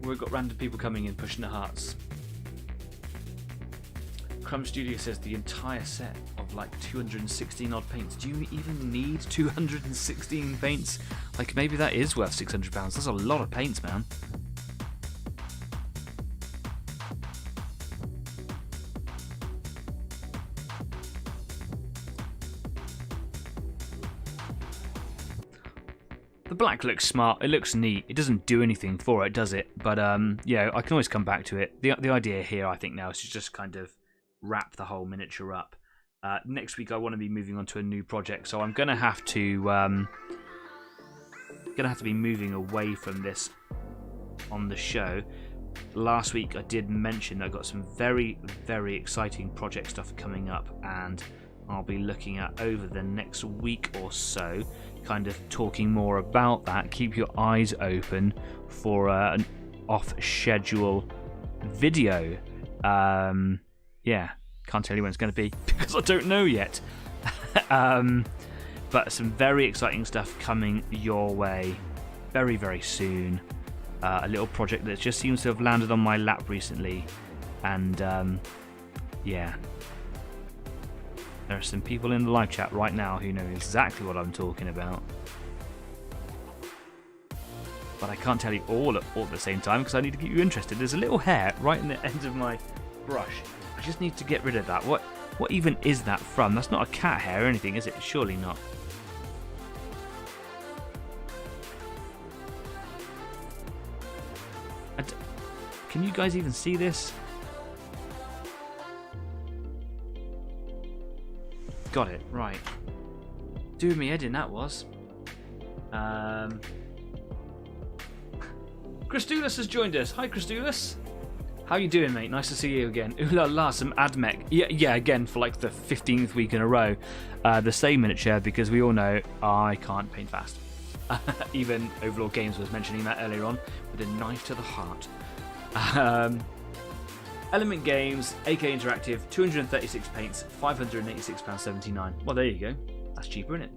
S1: We've got random people coming in pushing the hearts. Crumb Studio says the entire set of like 216 odd paints. Do you even need 216 paints? Like maybe that is worth £600. That's a lot of paints, man. The black looks smart, it looks neat, it doesn't do anything for it, does it? But yeah, I can always come back to it. The idea here, I think now, is to just kind of wrap the whole miniature up. Next week I want to be moving on to a new project, so I'm going to have to be moving away from this on the show. Last week I did mention that I've got some very, very exciting project stuff coming up, and I'll be looking at over the next week or so, kind of talking more about that. Keep your eyes open for an off-schedule video. Yeah, can't tell you when it's going to be because I don't know yet. But some very exciting stuff coming your way very, very soon. A little project that just seems to have landed on my lap recently, and yeah. There are some people in the live chat right now who know exactly what I'm talking about. But I can't tell you all at the same time because I need to keep you interested. There's a little hair right in the end of my brush. I just need to get rid of that. What even is that from? That's not a cat hair or anything, is it? Surely not. Can you guys even see this? Got it, right. Doing me head in, that was. Christulus has joined us. Hi, Christulus. How you doing, mate? Nice to see you again. Ooh la la, some AdMech. Yeah, again, for like the 15th week in a row. The same miniature, because we all know I can't paint fast. Even Overlord Games was mentioning that earlier on, with a knife to the heart. Element Games, AK Interactive, 236 paints, £586.79. Well, there you go. That's cheaper, isn't it?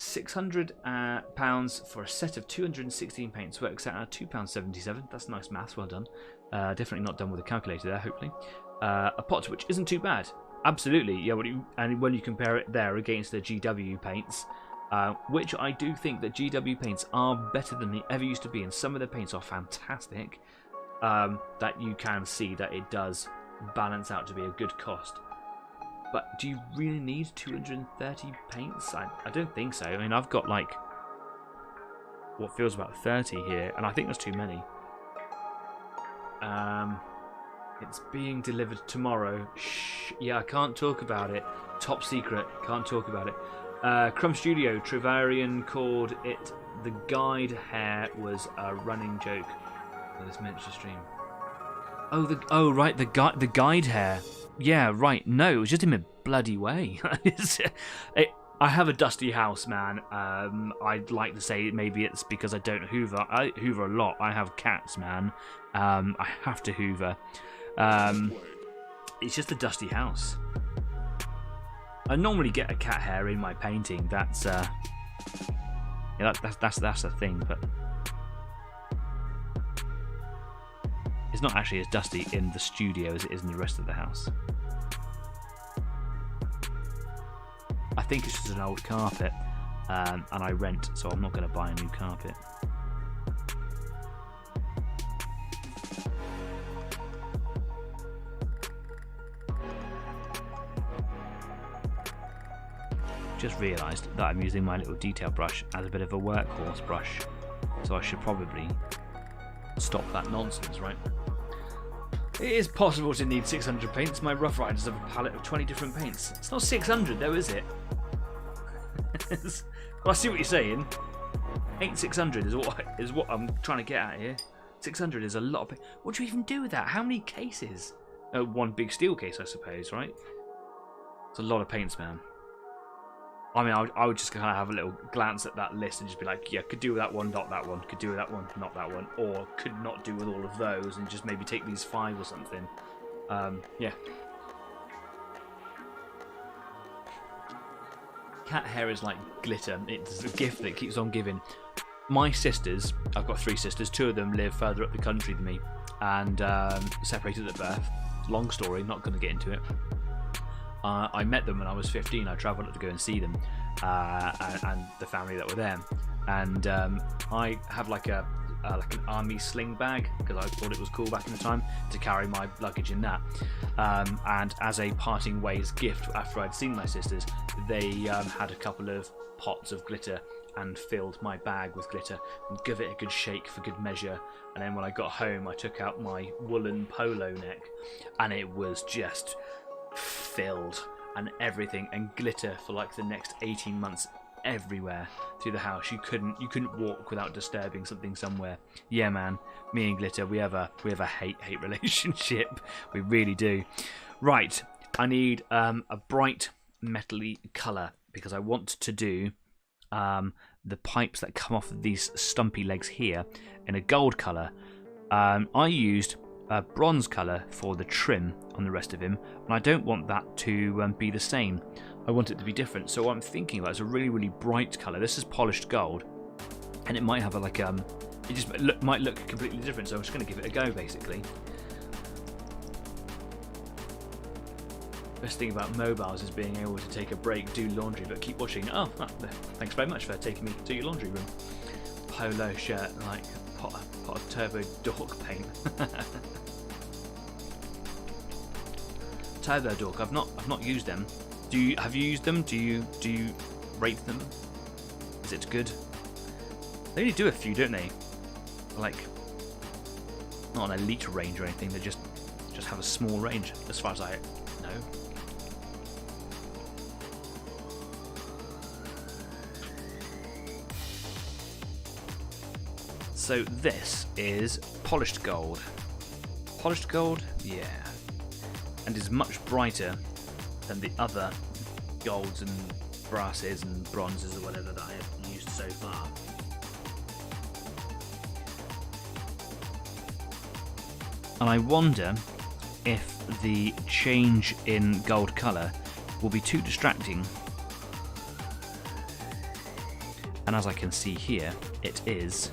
S1: £600 for a set of 216 paints works out at £2.77. That's nice maths, well done. Definitely not done with a calculator there, hopefully. A pot which isn't too bad. Absolutely, yeah. And when you compare it there against the GW paints, which I do think that GW paints are better than they ever used to be, and some of the paints are fantastic. That you can see that it does balance out to be a good cost. But do you really need 230 paints? I don't think so. I mean, I've got like what feels about 30 here, and I think that's too many. It's being delivered tomorrow. Shh. Yeah, I can't talk about it. Top secret. Can't talk about it. Crumb Studio, Trevarian called it the guide hair was a running joke. This miniature stream. Right, the guide hair. Yeah, right. No, it was just in a bloody way. I have a dusty house, man. I'd like to say maybe it's because I don't hoover. I hoover a lot. I have cats, man. I have to hoover. It's just a dusty house. I normally get a cat hair in my painting. That's the thing, but. It's not actually as dusty in the studio as it is in the rest of the house. I think it's just an old carpet, and I rent, so I'm not going to buy a new carpet. Just realised that I'm using my little detail brush as a bit of a workhorse brush, so I should probably stop that nonsense, right? It is possible to need 600 paints. My Rough Riders have a palette of 20 different paints. It's not 600 though, is it? Well, I see what you're saying. Ain't 600 is what I'm trying to get at here. 600 is a lot of paint. What do you even do with that? How many cases? One big steel case, I suppose, right? It's a lot of paints, man. I mean, I would just kind of have a little glance at that list and just be like, yeah, could do with that one, not that one. Could do with that one, not that one. Or could not do with all of those and just maybe take these 5 or something. Yeah. Cat hair is like glitter. It's a gift that keeps on giving. My sisters, I've got 3 sisters. 2 of them live further up the country than me and separated at birth. Long story, not going to get into it. I met them when I was 15. I travelled up to go and see them and the family that were there. And I have like an army sling bag because I thought it was cool back in the time to carry my luggage in that. And as a parting ways gift, after I'd seen my sisters, they had a couple of pots of glitter and filled my bag with glitter and give it a good shake for good measure. And then when I got home, I took out my woolen polo neck and it was just filled and everything and glitter for like the next 18 months everywhere through the house. You couldn't walk without disturbing something somewhere. Yeah, man, me and glitter, we have a hate relationship. We really do. Right, I need a bright metally colour because I want to do the pipes that come off of these stumpy legs here in a gold colour. I used a bronze colour for the trim on the rest of him, and I don't want that to be the same. I want it to be different. So what I'm thinking about is a really, really bright colour. This is polished gold, and it might have it just might look completely different. So I'm just going to give it a go, basically. Best thing about mobiles is being able to take a break, do laundry, but keep watching. Oh, thanks very much for taking me to your laundry room. Polo shirt, like pot of turbo dork paint. Turbo dork. I've not used them. Have you used them? Do you rate them? Is it good? They only do a few, don't they? Like not an elite range or anything. They just have a small range, as far as I know. So this is polished gold. Polished gold, yeah, and is much brighter than the other golds and brasses and bronzes or whatever that I have used so far. And I wonder if the change in gold colour will be too distracting. And as I can see here, it is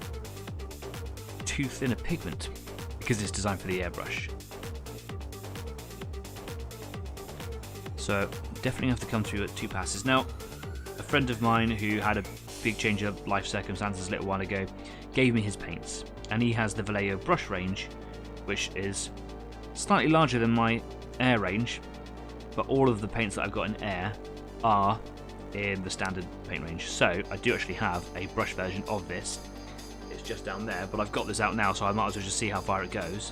S1: too thin a pigment because it's designed for the airbrush. So definitely have to come through at 2 passes. Now, a friend of mine who had a big change of life circumstances a little while ago gave me his paints, and he has the Vallejo brush range, which is slightly larger than my air range, but all of the paints that I've got in air are in the standard paint range. So I do actually have a brush version of this. It's just down there, but I've got this out now, so I might as well just see how far it goes.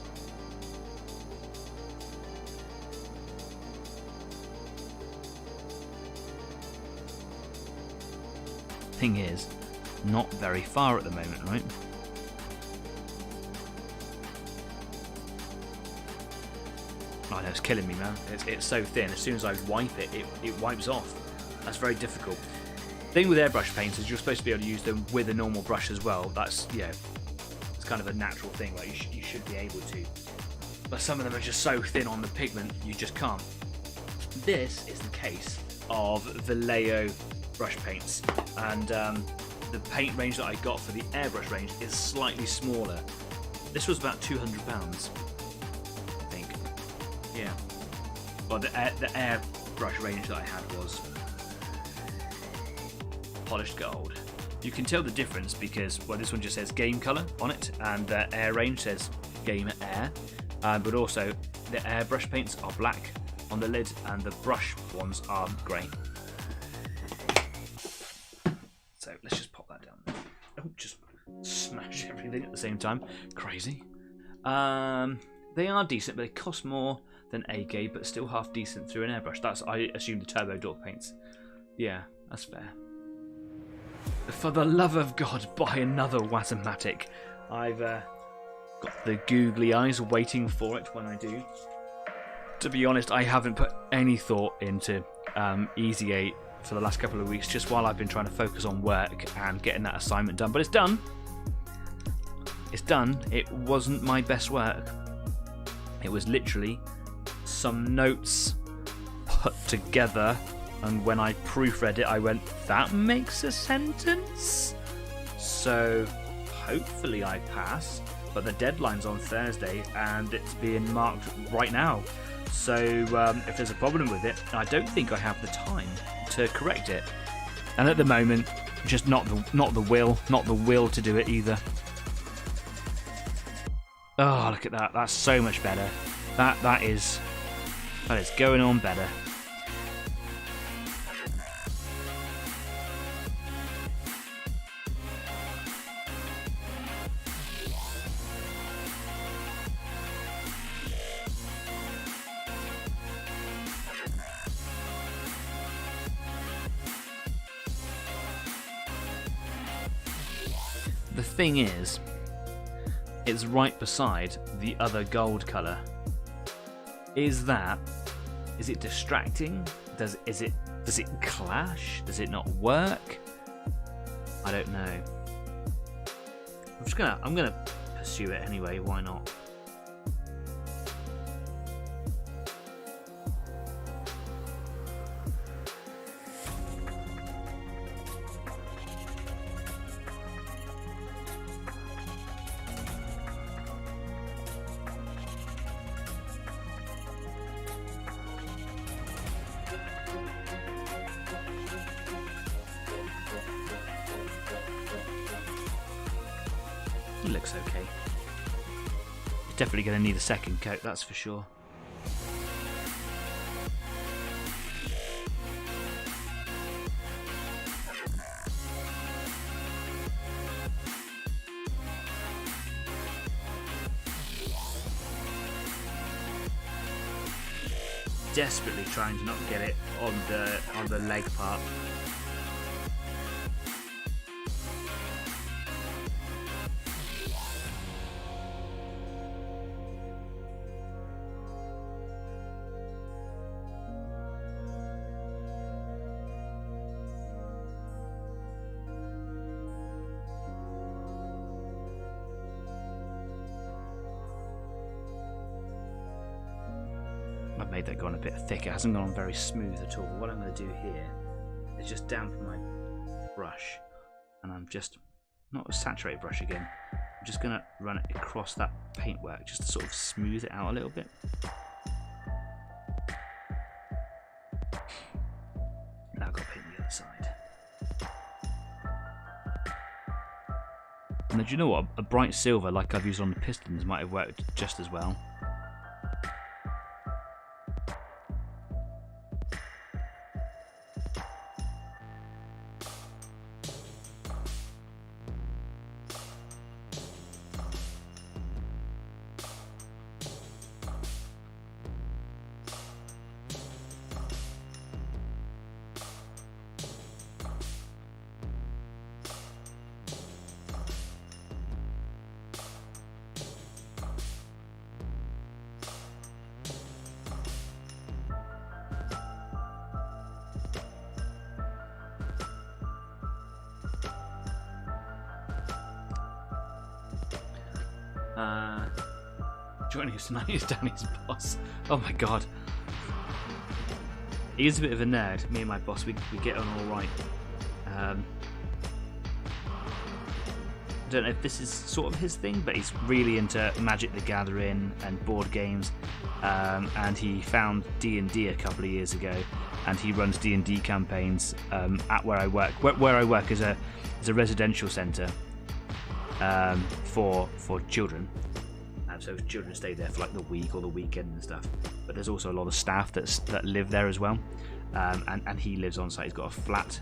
S1: Thing is, not very far at the moment, right? I know, it's killing me, man. It's so thin. As soon as I wipe it, it wipes off. That's very difficult. The thing with airbrush paints is you're supposed to be able to use them with a normal brush as well. That's, yeah, it's kind of a natural thing. Like you should be able to. But some of them are just so thin on the pigment, you just can't. This is the case of Vallejo brush paints, and the paint range that I got for the airbrush range is slightly smaller. This was about £200, I think. Yeah. Well, the airbrush range that I had was polished gold. You can tell the difference because, well, this one just says game colour on it, and the air range says game air, but also the airbrush paints are black on the lid and the brush ones are grey. So let's just pop that down there. Oh, just smash everything at the same time. Crazy. They are decent, but they cost more than A-Gate, but still half decent through an airbrush. That's, I assume, the Turbo Dork paints. Yeah, that's fair. For the love of God, buy another Wazomatic. I've got the googly eyes waiting for it when I do. To be honest, I haven't put any thought into Easy 8 for the last couple of weeks, just while I've been trying to focus on work and getting that assignment done. But it's done. It's done. It wasn't my best work. It was literally some notes put together, and when I proofread it, I went, that makes a sentence? So hopefully I pass, but the deadline's on Thursday and it's being marked right now. So if there's a problem with it, I don't think I have the time to correct it. And at the moment, just not the will to do it either. Oh, look at that. That's so much better. That is going on better. The thing is, it's right beside the other gold colour. Is it distracting? Does it clash? Does it not work? I don't know. I'm gonna pursue it anyway, why not? It looks okay. It's definitely going to need a second coat, that's for sure. Desperately trying to not get it on the leg part. I've made that go on a bit thick. It hasn't gone on very smooth at all. What I'm going to do here is just dampen my brush, and I'm just, not a saturated brush again, I'm just going to run it across that paintwork just to sort of smooth it out a little bit. Now I've got to paint the other side. And do you know what? A bright silver like I've used on the pistons might have worked just as well. Joining us tonight is Danny's boss. Oh my god. He is a bit of a nerd, me and my boss. We get on alright. I don't know if this is sort of his thing, but he's really into Magic the Gathering and board games. And he found D&D a couple of years ago, and he runs D&D campaigns at where I work. Where I work is a residential centre for children. So children stay there for like the week or the weekend and stuff. But there's also a lot of staff that live there as well. And he lives on site. He's got a flat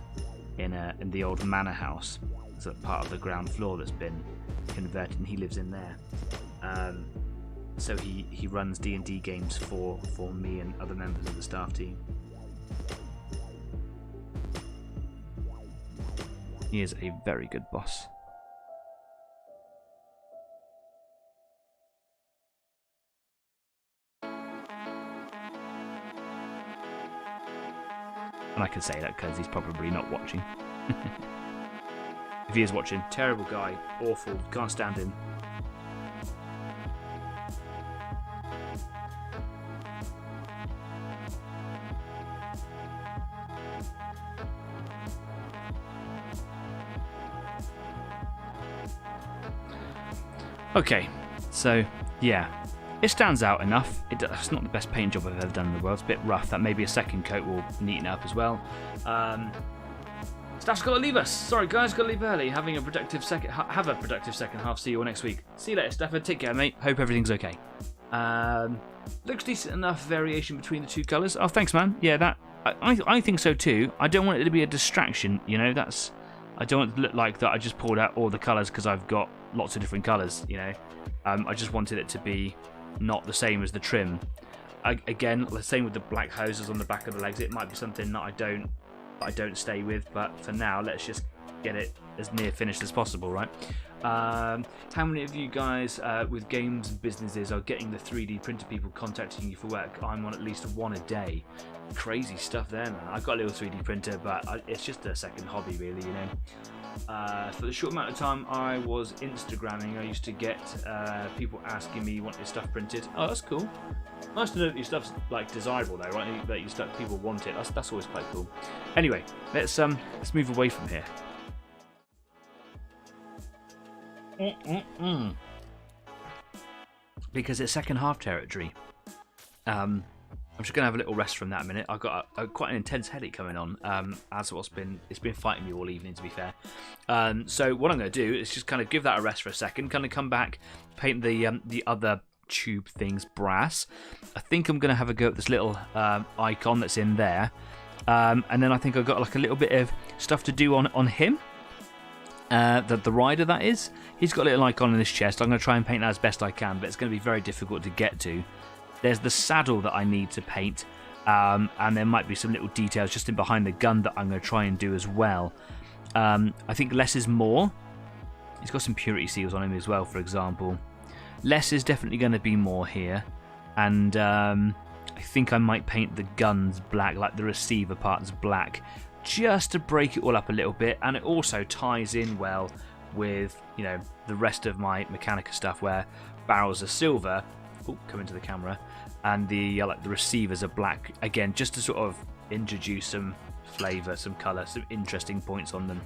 S1: in the old manor house. It's a part of the ground floor that's been converted, and he lives in there. So he runs D&D games for me and other members of the staff team. He is a very good boss. And I can say that because he's probably not watching. If he is watching, terrible guy, awful, can't stand him. Okay, so yeah, it stands out enough. It's not the best paint job I've ever done in the world. It's a bit rough. That maybe a second coat will neaten it up as well. Staff's got to leave us. Sorry, guys, got to leave early. Have a productive second half. See you all next week. See you later, Stafford. Take care, mate. Hope everything's okay. Looks decent enough variation between the two colours. Oh, thanks, man. Yeah, that I think so too. I don't want it to be a distraction. You know, I don't want it to look like that I just pulled out all the colours because I've got lots of different colours. You know, I just wanted it to be not the same as the trim. Again, the same with the black hoses on the back of the legs. It might be something that I don't stay with, but for now, let's just get it as near finished as possible, right? How many of you guys with games and businesses are getting the 3D printer people contacting you for work? I'm on at least one a day. Crazy stuff there, man. I've got a little 3D printer, but it's just a second hobby, really, you know. For the short amount of time I was Instagramming, I used to get people asking me, want your stuff printed? Oh, that's cool. Nice to know that your stuff's like desirable, though, right? That your stuff, people want it. That's always quite cool. Anyway, let's move away from here. Because it's second half territory. I'm just gonna have a little rest from that a minute. I've got quite an intense headache coming on. As it's been fighting me all evening, to be fair. So what I'm gonna do is just kind of give that a rest for a second. Kind of come back, paint the other tube things brass. I think I'm gonna have a go at this little icon that's in there, and then I think I've got like a little bit of stuff to do on him. The rider, that is. He's got a little icon in his chest. I'm going to try and paint that as best I can, but it's going to be very difficult to get to. There's the saddle that I need to paint, and there might be some little details just in behind the gun that I'm going to try and do as well. I think less is more. He's got some purity seals on him as well, for example. Less is definitely going to be more here, and I think I might paint the guns black, like the receiver parts black, just to break it all up a little bit, and it also ties in well with, you know, the rest of my Mechanica stuff where barrels are silver, come into the camera, and the like the receivers are black again, just to sort of introduce some flavour, some colour, some interesting points on them.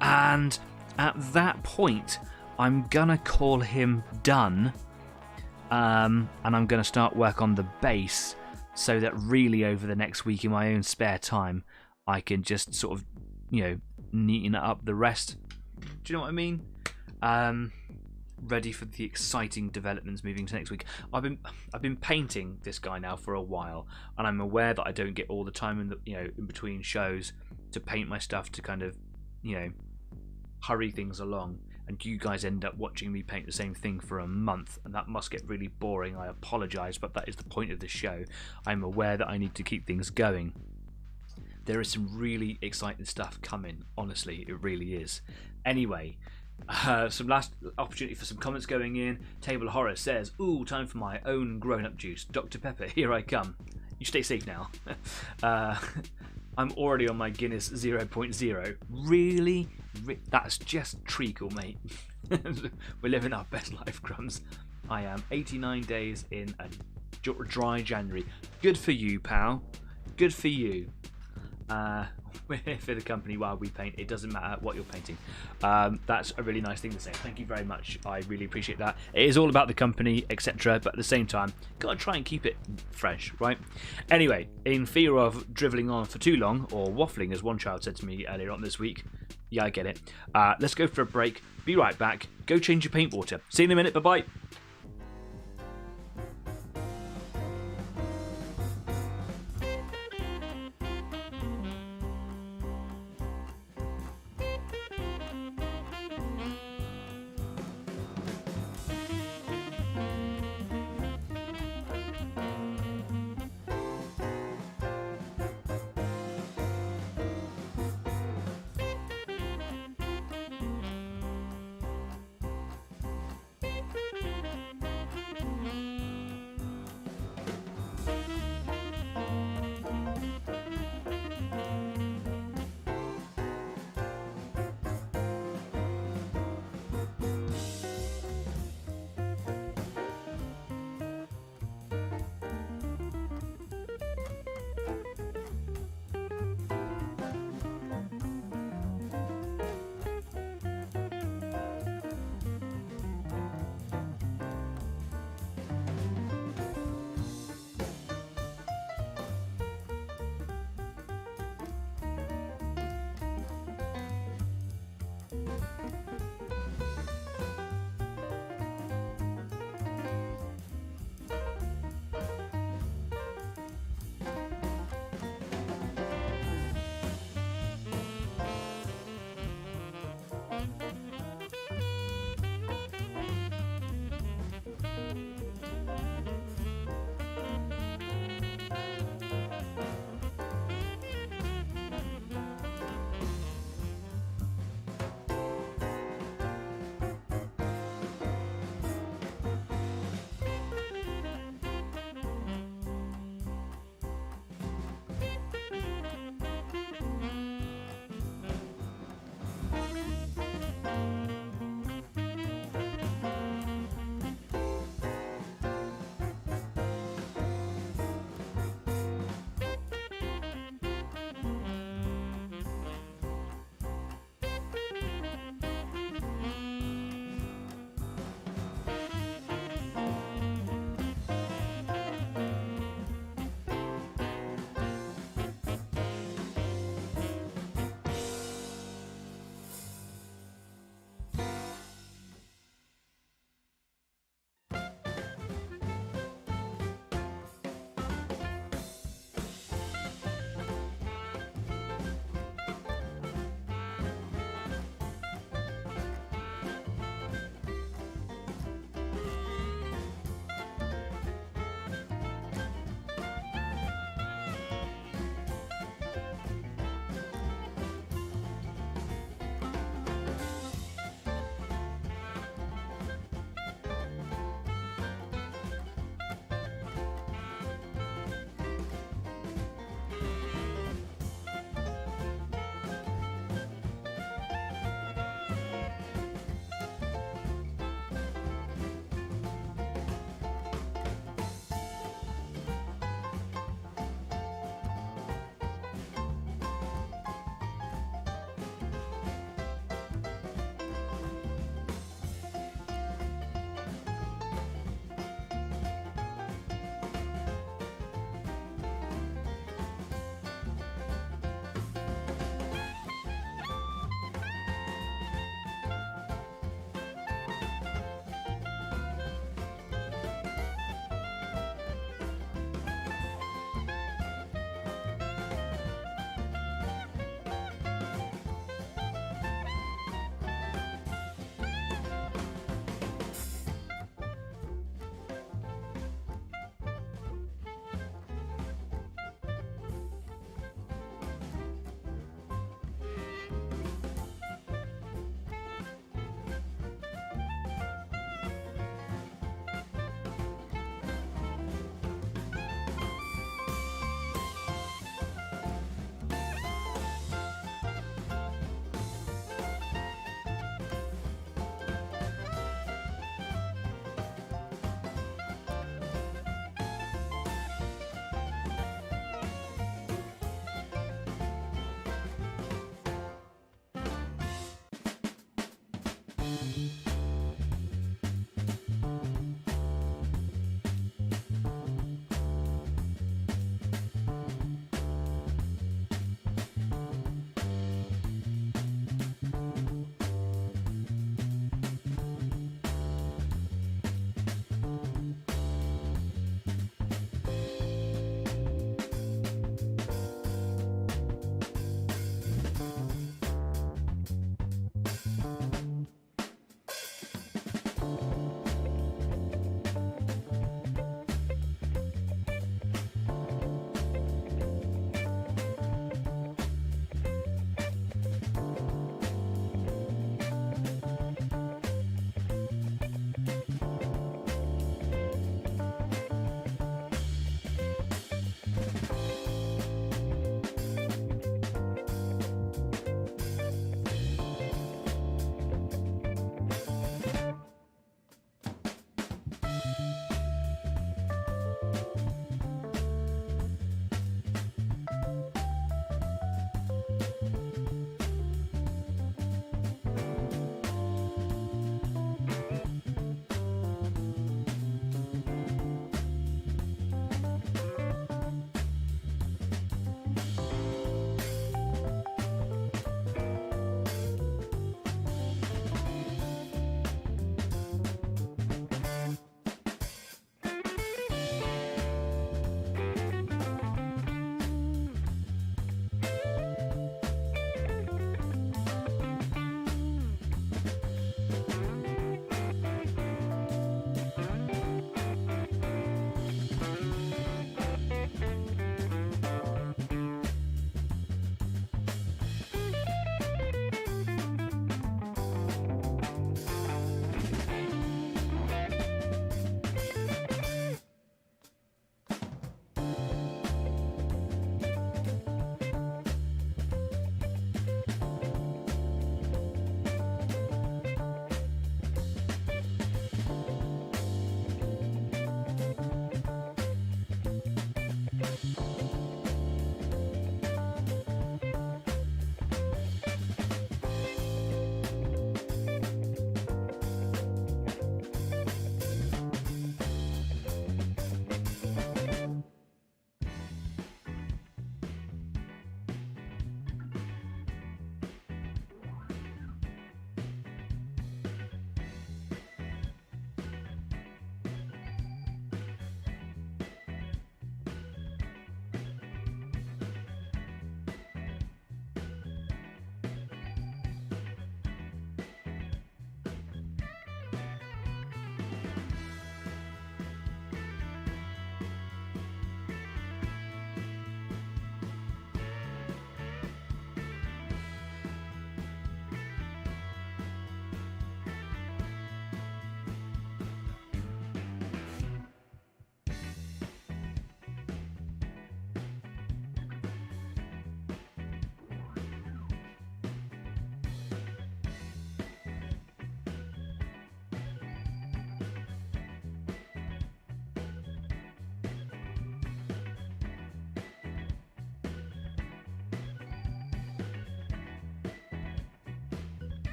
S1: And at that point, I'm gonna call him done, and I'm gonna start work on the base, so that really over the next week in my own spare time, I can just sort of, you know, neaten up the rest. Do you know what I mean? Ready for the exciting developments moving to next week. I've been painting this guy now for a while, and I'm aware that I don't get all the time in between shows to paint my stuff, to kind of, you know, hurry things along. And you guys end up watching me paint the same thing for a month, and that must get really boring. I apologise, but that is the point of the show. I'm aware that I need to keep things going. There is some really exciting stuff coming, honestly, it really is. Anyway, some last opportunity for some comments going in. Table of Horror says, ooh, time for my own grown-up juice. Dr. Pepper, here I come. You stay safe now. I'm already on my Guinness 0.0. Really? That's just treacle, mate. We're living our best life, Crumbs. I am 89 days in a dry January. Good for you, pal. Good for you. We're here for the company while we paint. It doesn't matter what you're painting. That's a really nice thing to say. Thank you very much. I really appreciate that. It is all about the company, etc. But at the same time, gotta try and keep it fresh, right? Anyway, in fear of drivelling on for too long, or waffling, as one child said to me earlier on this week. Yeah, I get it. Let's go for a break. Be right back. Go change your paint water. See you in a minute. Bye-bye.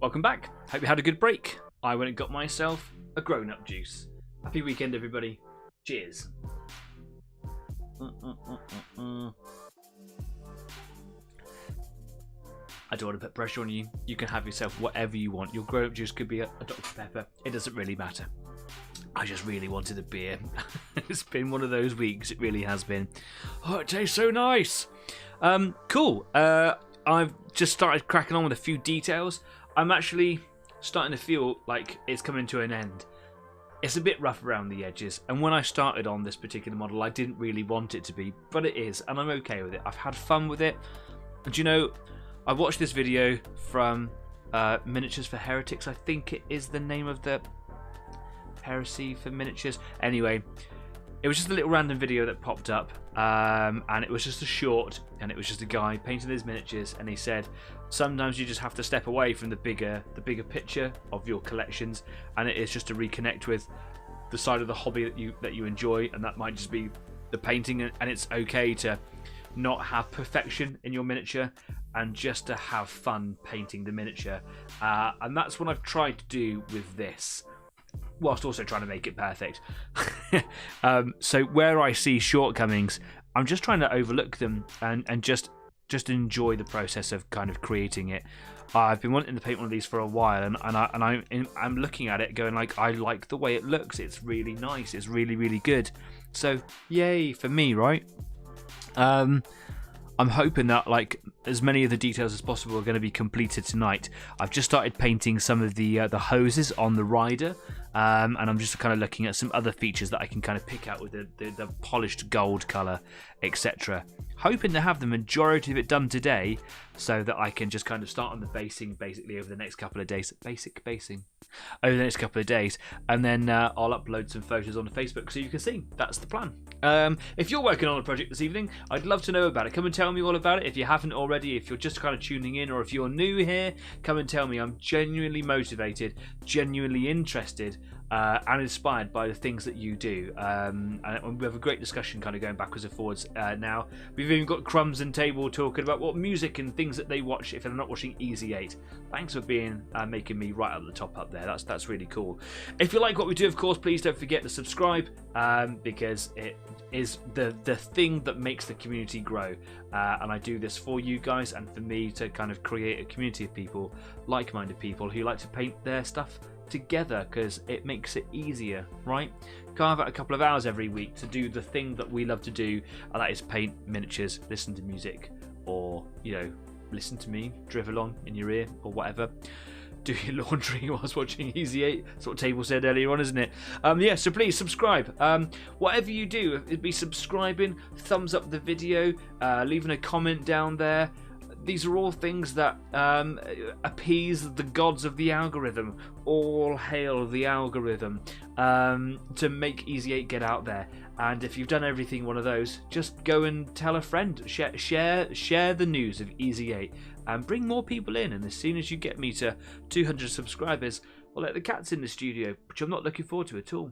S1: welcome back. Hope you had a good break. I went and got myself a grown-up juice. Happy weekend, everybody. Cheers. I don't want to put pressure on you. You can have yourself whatever you want. Your grown-up juice could be a Dr. Pepper. It doesn't really matter. I just really wanted a beer. It's been one of those weeks. It really has been. Oh, it tastes so nice. Cool. I've just started cracking on with a few details. I'm actually starting to feel like it's coming to an end. It's a bit rough around the edges, and when I started on this particular model, I didn't really want it to be, but it is, and I'm okay with it. I've had fun with it, and you know, I watched this video from Miniatures for Heretics. I think it is the name of the heresy for miniatures. Anyway, it was just a little random video that popped up, and it was just a short, and it was just a guy painting his miniatures, and he said sometimes you just have to step away from the bigger picture of your collections, and it is just to reconnect with the side of the hobby that you enjoy, and that might just be the painting, and it's okay to not have perfection in your miniature and just to have fun painting the miniature, and that's what I've tried to do with this, whilst also trying to make it perfect. So where I see shortcomings, I'm just trying to overlook them and just enjoy the process of kind of creating it. I've been wanting to paint one of these for a while, and I'm looking at it going like, I like the way it looks. It's really nice. It's really, really good. So yay for me, right? I'm hoping that like as many of the details as possible are going to be completed tonight. I've just started painting some of the hoses on the rider, and I'm just kind of looking at some other features that I can kind of pick out with the polished gold colour, etc. Hoping to have the majority of it done today, so that I can just kind of start on the basing basically over the next couple of days. Basic basing over the next couple of days, and then I'll upload some photos on Facebook so you can see. That's the plan. If you're working on a project this evening, I'd love to know about it. Come and tell me all about it if you haven't already. If you're just kind of tuning in, or if you're new here, come and tell me. I'm genuinely motivated, genuinely interested, and inspired by the things that you do. And we have a great discussion kind of going backwards and forwards now. We've even got Crumbs and Table talking about what music and things that they watch if they're not watching Easy 8. Thanks for making me right up the top up there. That's really cool. If you like what we do, of course, please don't forget to subscribe, because it is the thing that makes the community grow. And I do this for you guys and for me to kind of create a community of people, like-minded people who like to paint their stuff together, because it makes it easier, right? Carve out a couple of hours every week to do the thing that we love to do, and that is paint miniatures, listen to music, or listen to me drivel on in your ear, or whatever. Do your laundry whilst watching Easy 8. That's what Table said earlier on, isn't it? Yeah, so please subscribe. Whatever you do, it'd be subscribing, thumbs up the video, leaving a comment down there. These are all things that appease the gods of the algorithm. All hail the algorithm, to make Easy 8 get out there. And if you've done everything one of those, just go and tell a friend. Share the news of Easy 8 and bring more people in. And as soon as you get me to 200 subscribers, I'll let the cats in the studio, which I'm not looking forward to at all,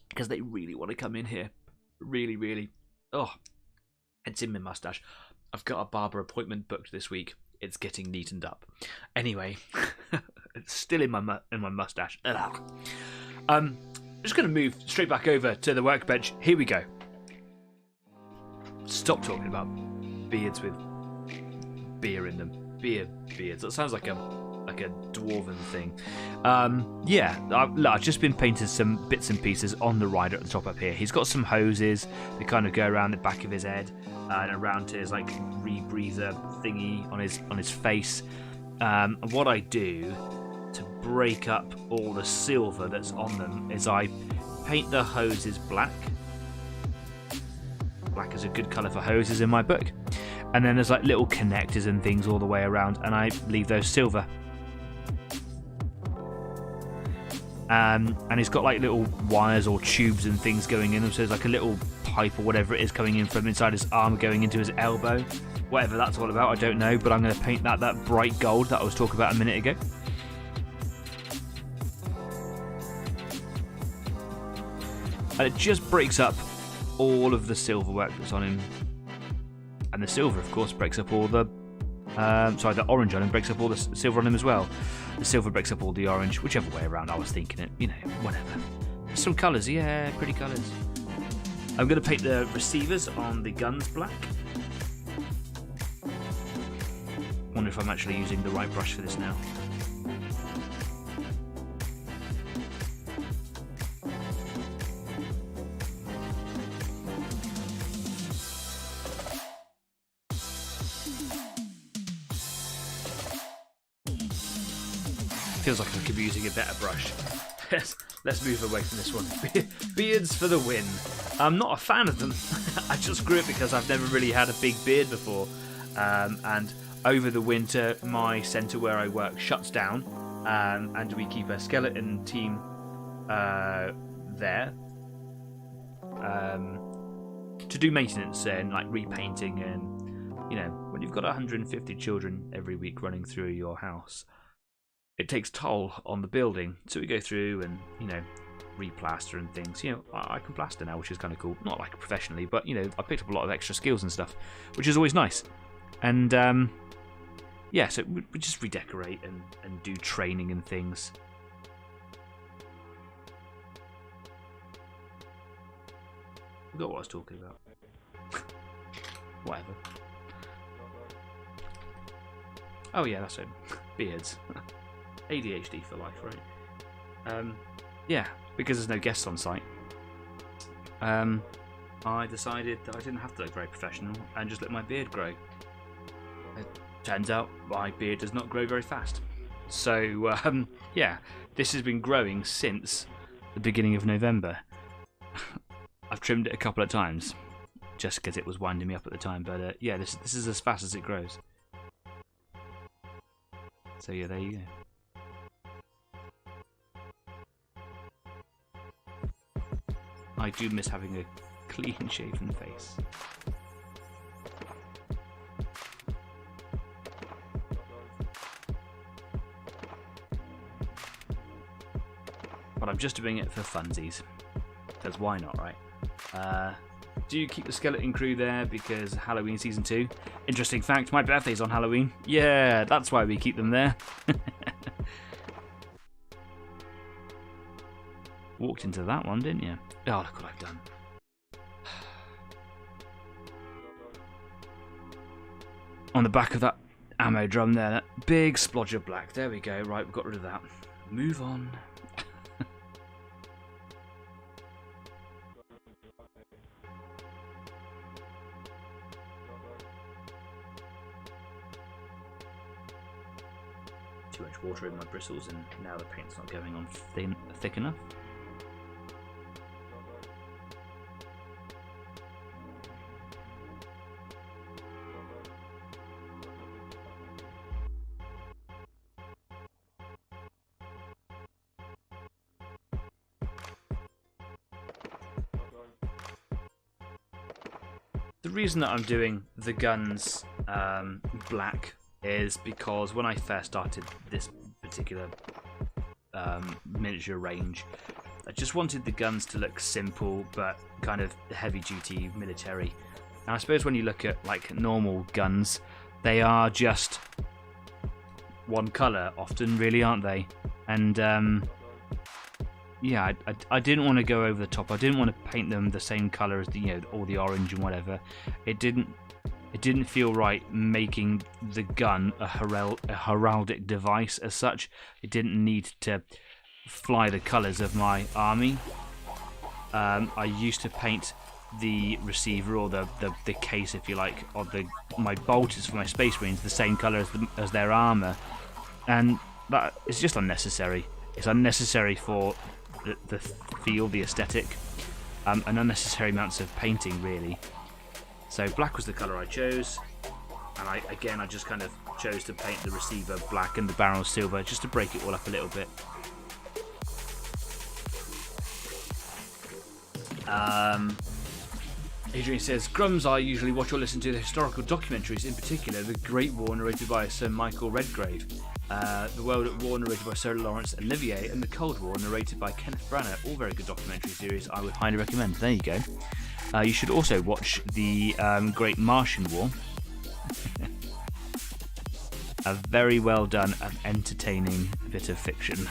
S1: because they really want to come in here. Really, really. Oh, it's in my mustache. I've got a barber appointment booked this week. It's getting neatened up. Anyway, it's still in my mustache. I'm just going to move straight back over to the workbench. Here we go. Stop talking about beards with beer in them. Beards. That sounds like a dwarven thing. Yeah, I've just been painting some bits and pieces on the rider at the top up here. He's got some hoses that kind of go around the back of his head and around to his like rebreather thingy on his face. And what I do to break up all the silver that's on them is I paint the hoses black. Black is a good colour for hoses in my book. And then there's like little connectors and things all the way around, and I leave those silver. And he's got like little wires or tubes and things going in them, so there's like a little pipe or whatever it is coming in from inside his arm going into his elbow. Whatever that's all about, I don't know, but I'm going to paint that bright gold that I was talking about a minute ago. And it just breaks up all of the silver work that's on him. And the silver, of course, breaks up all the Sorry, the orange on him breaks up all the silver on him as well. The silver breaks up all the orange, whichever way around. I was thinking it, whatever. Some colours, yeah, pretty colours. I'm going to paint the receivers on the guns black. Wonder if I'm actually using the right brush for this now. Feels like I could be using a better brush. Let's move away from this one. Beards for the win. I'm not a fan of them. I just grew it because I've never really had a big beard before. And over the winter, my centre where I work shuts down. And we keep a skeleton team there to do maintenance and like repainting. And, when you've got 150 children every week running through your house, it takes toll on the building, so we go through and replaster and things. I can plaster now, which is kind of cool. Not like professionally, but I picked up a lot of extra skills and stuff, which is always nice. And yeah, so we just redecorate and do training and things. Forgot what I was talking about. Whatever. Oh yeah, that's it. Beards. ADHD for life, right? Yeah, because there's no guests on site. I decided that I didn't have to look very professional and just let my beard grow. It turns out my beard does not grow very fast. So, yeah, this has been growing since the beginning of November. I've trimmed it a couple of times, just because it was winding me up at the time, but yeah, this is as fast as it grows. So yeah, there you go. I do miss having a clean-shaven face. But I'm just doing it for funsies. Because why not, right? Do you keep the skeleton crew there because Halloween Season 2? Interesting fact, my birthday's on Halloween. Yeah, that's why we keep them there. Walked into that one, didn't you? Oh, look what I've done. On the back of that ammo drum there, that big splodge of black. There we go. Right, we've got rid of that. Move on. Too much water in my bristles, and now the paint's not going on thick enough. The reason that I'm doing the guns black is because when I first started this particular miniature range, I just wanted the guns to look simple but kind of heavy-duty military. And I suppose when you look at like normal guns, they are just one colour often, really, aren't they? And yeah, I didn't want to go over the top. I didn't want to paint them the same colour as all the orange and whatever. It didn't feel right making the gun a heraldic device as such. It didn't need to fly the colours of my army. I used to paint the receiver or the case, if you like, of my bolters for my Space Marines the same colour as their armour, and that is just unnecessary. It's unnecessary for the feel, the aesthetic, and unnecessary amounts of painting, really. So black was the colour I chose, and I just kind of chose to paint the receiver black and the barrel silver just to break it all up a little bit. Adrian says, Grums, I usually watch or listen to the historical documentaries, in particular The Great War narrated by Sir Michael Redgrave, The World at War narrated by Sir Lawrence Olivier, and The Cold War narrated by Kenneth Branagh. All very good documentary series I would highly recommend. There you go. You should also watch the Great Martian War. a very well done and entertaining bit of fiction.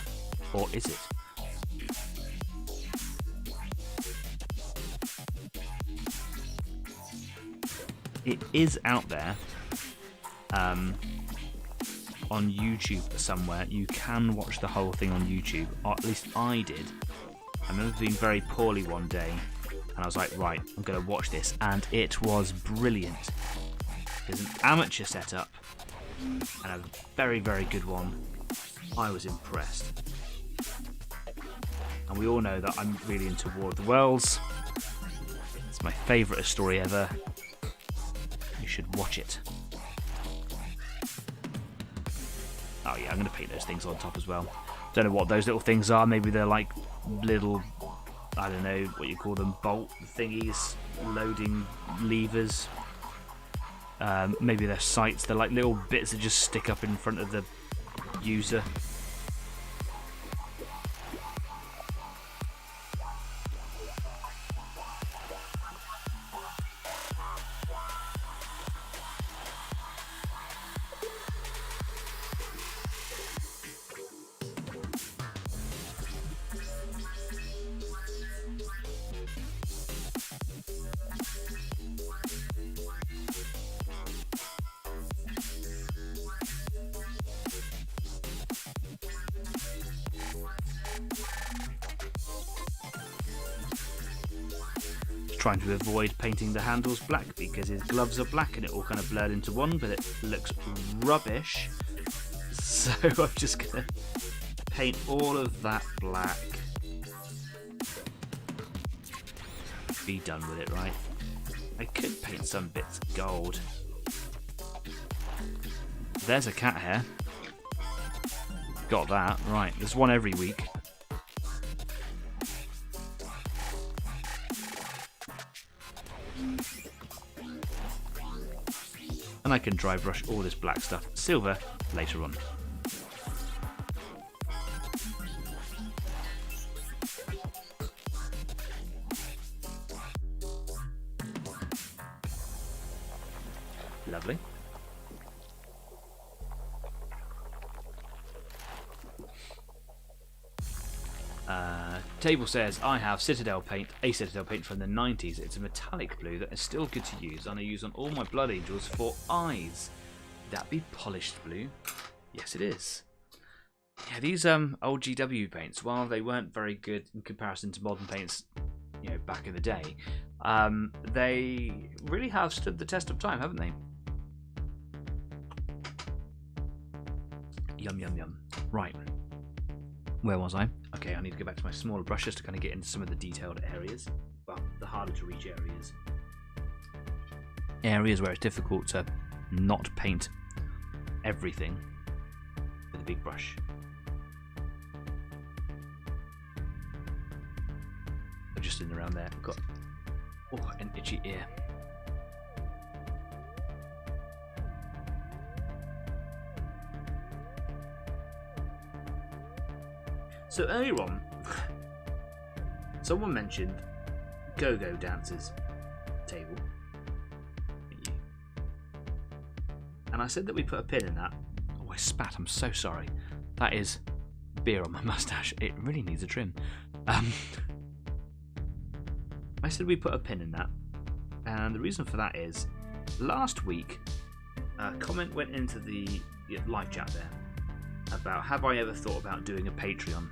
S1: Or is it? It is out there on YouTube somewhere. You can watch the whole thing on YouTube, or at least I did. I remember being very poorly one day, and I was like, right, I'm going to watch this, and it was brilliant. It's an amateur setup, and a very, very good one. I was impressed. And we all know that I'm really into War of the Worlds. It's my favourite story ever. You should watch it. Oh yeah, I'm going to paint those things on top as well. Don't know what those little things are. Maybe they're like little, I don't know what you call them, bolt thingies, loading levers. Maybe they're sights. They're like little bits that just stick up in front of the user. Trying to avoid painting the handles black because his gloves are black and it all kind of blurred into one, but it looks rubbish. So I'm just going to paint all of that black. Be done with it, right? I could paint some bits gold. There's a cat hair. Got that, right. There's one every week. And I can dry brush all this black stuff silver later on. Lovely. Table says, I have Citadel paint, a Citadel paint from the 90s. It's a metallic blue that is still good to use, and I use on all my Blood Angels for eyes. That be polished blue? Yes, it is. Yeah, these old GW paints, while they weren't very good in comparison to modern paints, you know, back in the day, they really have stood the test of time, haven't they? Yum, yum, yum. Right. Where was I? Okay, I need to go back to my smaller brushes to kind of get into some of the detailed areas. Well, the harder to reach areas. Areas where it's difficult to not paint everything with a big brush. Just in around there, I've got an itchy ear. So earlier on, someone mentioned go-go dancers table, and I said that we put a pin in that. Oh, I spat. I'm so sorry. That is beer on my mustache. It really needs a trim. I said we put a pin in that, and the reason for that is last week a comment went into the live chat there about have I ever thought about doing a Patreon.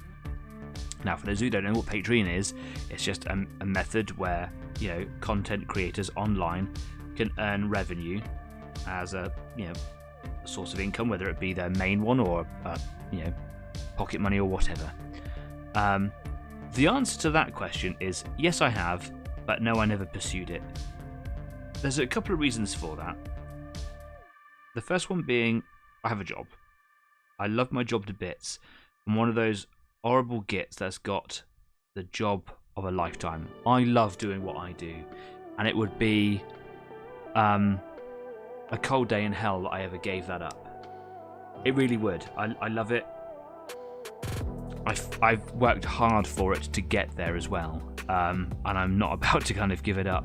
S1: Now, for those who don't know what Patreon is, it's just a method where, you know, content creators online can earn revenue as a, you know, source of income, whether it be their main one or you know, pocket money or whatever. The answer to that question is yes, I have, but no, I never pursued it. There's a couple of reasons for that. The first one being I have a job. I love my job to bits. I'm one of those horrible gits that's got the job of a lifetime. I love doing what I do, and it would be a cold day in hell that I ever gave that up. It really would. I love it. I've worked hard for it to get there as well, and I'm not about to kind of give it up.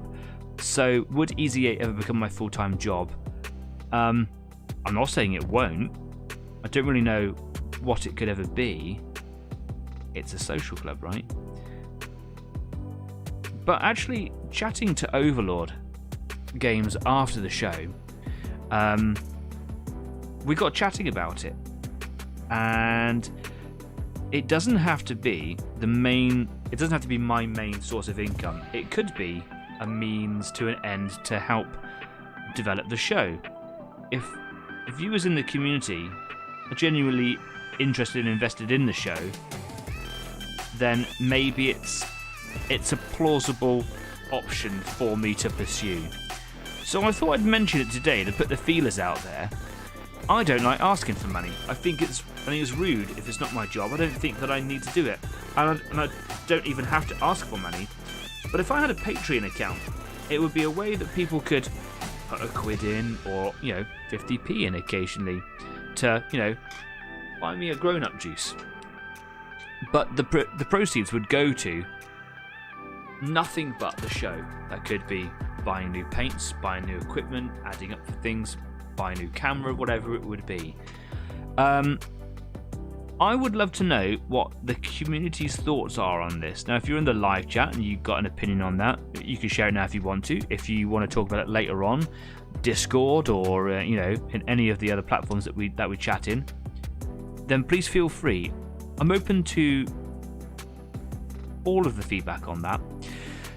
S1: So would Easy 8 ever become my full-time job? I'm not saying it won't. I don't really know what it could ever be. It's a social club, right? But actually, chatting to Overlord Games after the show, we got chatting about it. And it doesn't have to be it doesn't have to be my main source of income. It could be a means to an end to help develop the show. If viewers in the community are genuinely interested and invested in the show, then maybe it's a plausible option for me to pursue. So I thought I'd mention it today to put the feelers out there. I don't like asking for money. I think it's rude if it's not my job. I don't think that I need to do it. And I don't even have to ask for money. But if I had a Patreon account, it would be a way that people could put a quid in or, 50p in occasionally to, buy me a grown-up juice. But the proceeds would go to nothing but the show. That could be buying new paints, buying new equipment, adding up for things, buy a new camera, whatever it would be. I would love to know what the community's thoughts are on this. Now, if you're in the live chat and you've got an opinion on that, you can share it now if you want to. If you want to talk about it later on, Discord or in any of the other platforms that we chat in, then please feel free. I'm open to all of the feedback on that.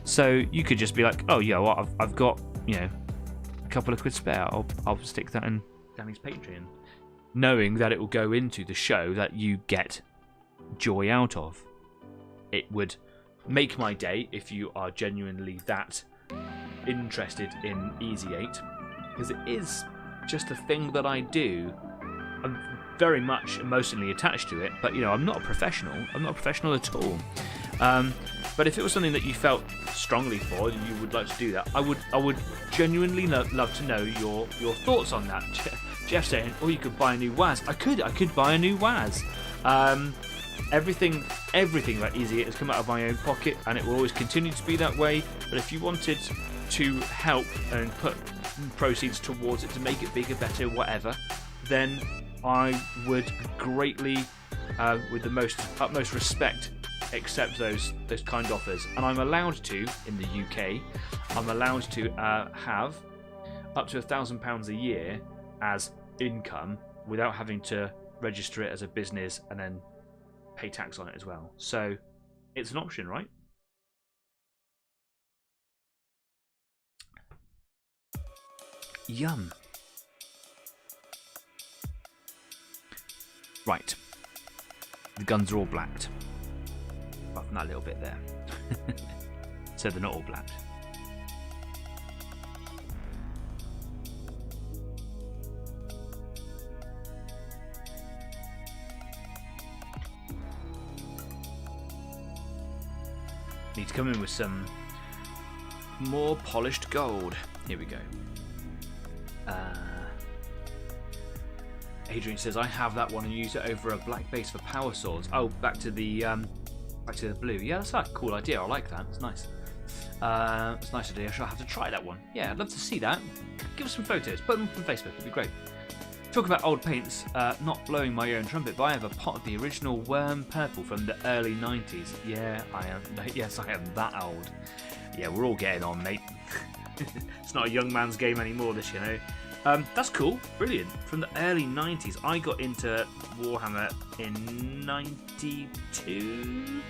S1: So you could just be like, oh yeah, well, I've got a couple of quid spare. I'll stick that in Danny's Patreon, knowing that it will go into the show that you get joy out of. It would make my day if you are genuinely that interested in Easy 8, because it is just a thing that I do. I'm very much emotionally attached to it, but I'm not a professional. I'm not a professional at all. But if it was something that you felt strongly for, and you would like to do that, I would genuinely love to know your thoughts on that. Jeff saying, "Oh, you could buy a new WAS." I could buy a new WAS. Everything about Easy 8 has come out of my own pocket, and it will always continue to be that way. But if you wanted to help and put proceeds towards it to make it bigger, better, whatever, then I would greatly, with the utmost respect, accept those kind offers. And I'm allowed to, in the UK, I'm allowed to have up to £1,000 a year as income without having to register it as a business and then pay tax on it as well. So it's an option, right? Yum. Right. The guns are all blacked. Apart from that little bit there. So they're not all blacked. Need to come in with some more polished gold. Here we go. Adrian says, I have that one and use it over a black base for power swords. Oh, back to the blue. Yeah, that's a cool idea. I like that. It's nice. It's a nice idea. I shall have to try that one. Yeah, I'd love to see that. Give us some photos. Put them up on Facebook. It'd be great. Talk about old paints. Not blowing my own trumpet, but I have a pot of the original worm purple from the early 90s. Yeah, I am. Yes, I am that old. Yeah, we're all getting on, mate. It's not a young man's game anymore, this, That's cool. Brilliant. From the early 90s. I got into Warhammer in 92?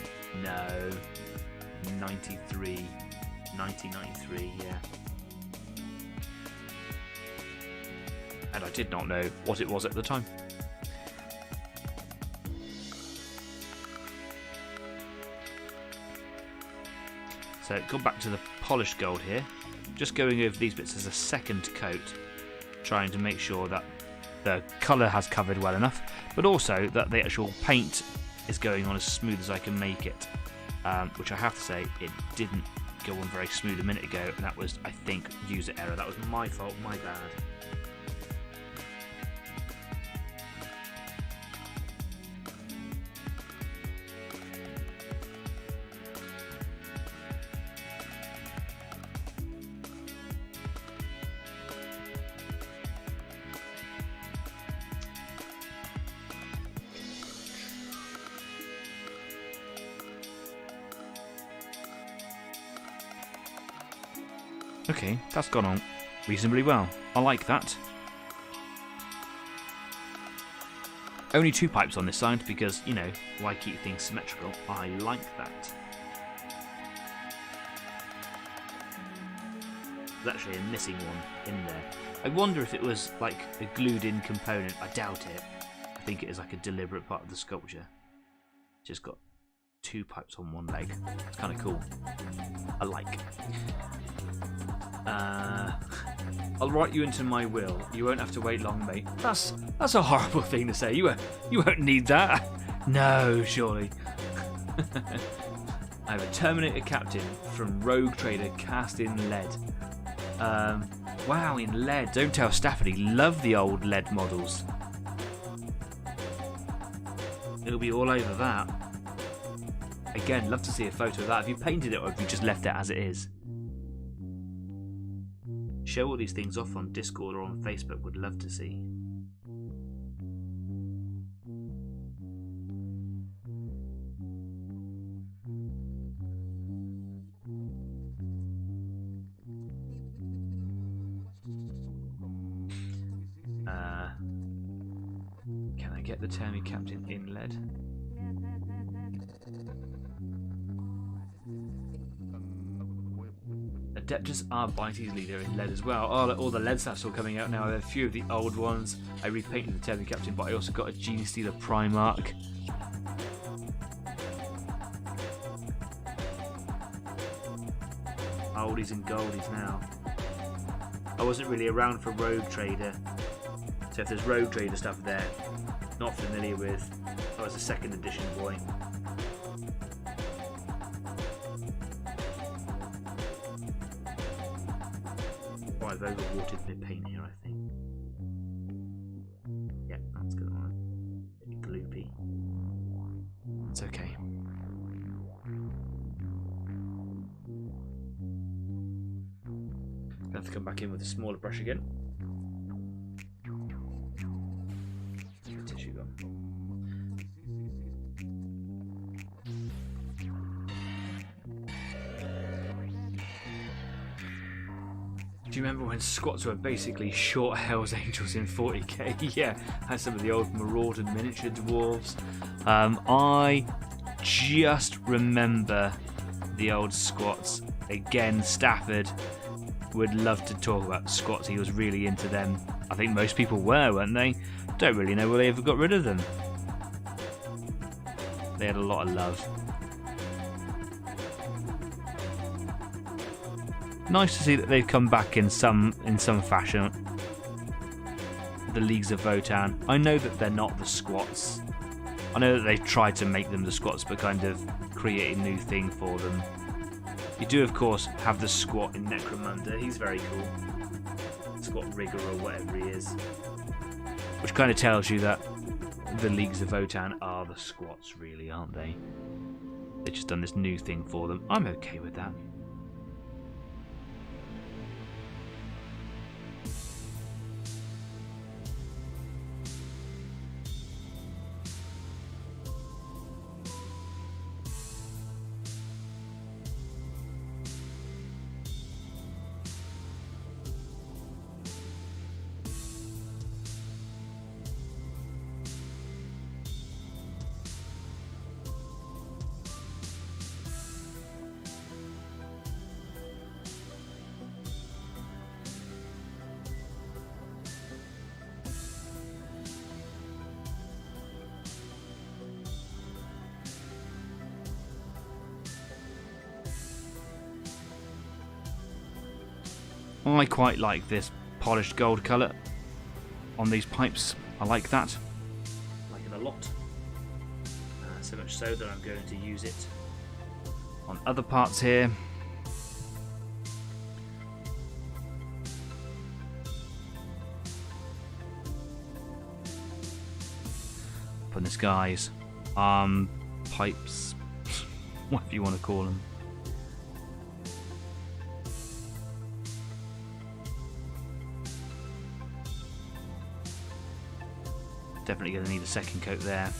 S1: No. 93. 1993, yeah. And I did not know what it was at the time. So go back to the polished gold here. Just going over these bits as a second coat, trying to make sure that the colour has covered well enough, but also that the actual paint is going on as smooth as I can make it, which I have to say it didn't go on very smooth a minute ago, and that was, I think, user error. That was my fault, my bad. Okay, that's gone on reasonably well. I like that. Only 2 pipes on this side because, you know, why keep things symmetrical? I like that. There's actually a missing one in there. I wonder if it was like a glued in component. I doubt it. I think it is like a deliberate part of the sculpture. Just got 2 pipes on one leg. It's kind of cool. I like. I'll write you into my will. You won't have to wait long, mate. That's a horrible thing to say. You won't need that. No, surely. I have a Terminator Captain from Rogue Trader cast in lead. Wow, in lead. Don't tell Stafford he loved the old lead models. It'll be all over that. Again, love to see a photo of that. Have you painted it or have you just left it as it is? Show all these things off on Discord or on Facebook. Would love to see. Can I get the Terminator Captain in lead? Adeptus Arbites leader in lead as well. Oh, all the lead stuff's all coming out now. There are a few of the old ones. I repainted the Terminator Captain, but I also got a Gene Stealer Primarch. Oldies and goldies now. I wasn't really around for Rogue Trader, so if there's Rogue Trader stuff there, not familiar with. I was a 2nd edition boy. I've overwatered my paint here, I think. Yep, that's good one. A bit gloopy. It's okay. I have to come back in with a smaller brush again. Where's the tissue gone? Do you remember when squats were basically short Hell's Angels in 40k? Yeah, had some of the old Marauder miniature dwarves. I just remember the old squats. Again, Stafford would love to talk about squats. He was really into them. I think most people were, weren't they? Don't really know why they ever got rid of them. They had a lot of love. Nice to see that they've come back in some fashion. The Leagues of Votan. I know that they're not the squats. I know that they've tried to make them the squats, but kind of create a new thing for them. You do, of course, have the squat in Necromunda. He's very cool. Squat Rigger or whatever he is. Which kind of tells you that the Leagues of Votan are the squats, really, aren't they? They've just done this new thing for them. I'm okay with that. I quite like this polished gold colour on these pipes. I like that. I like it a lot. So much so that I'm going to use it on other parts here. Up on this guy's arm pipes, whatever you want to call them. Definitely going to need a second coat there.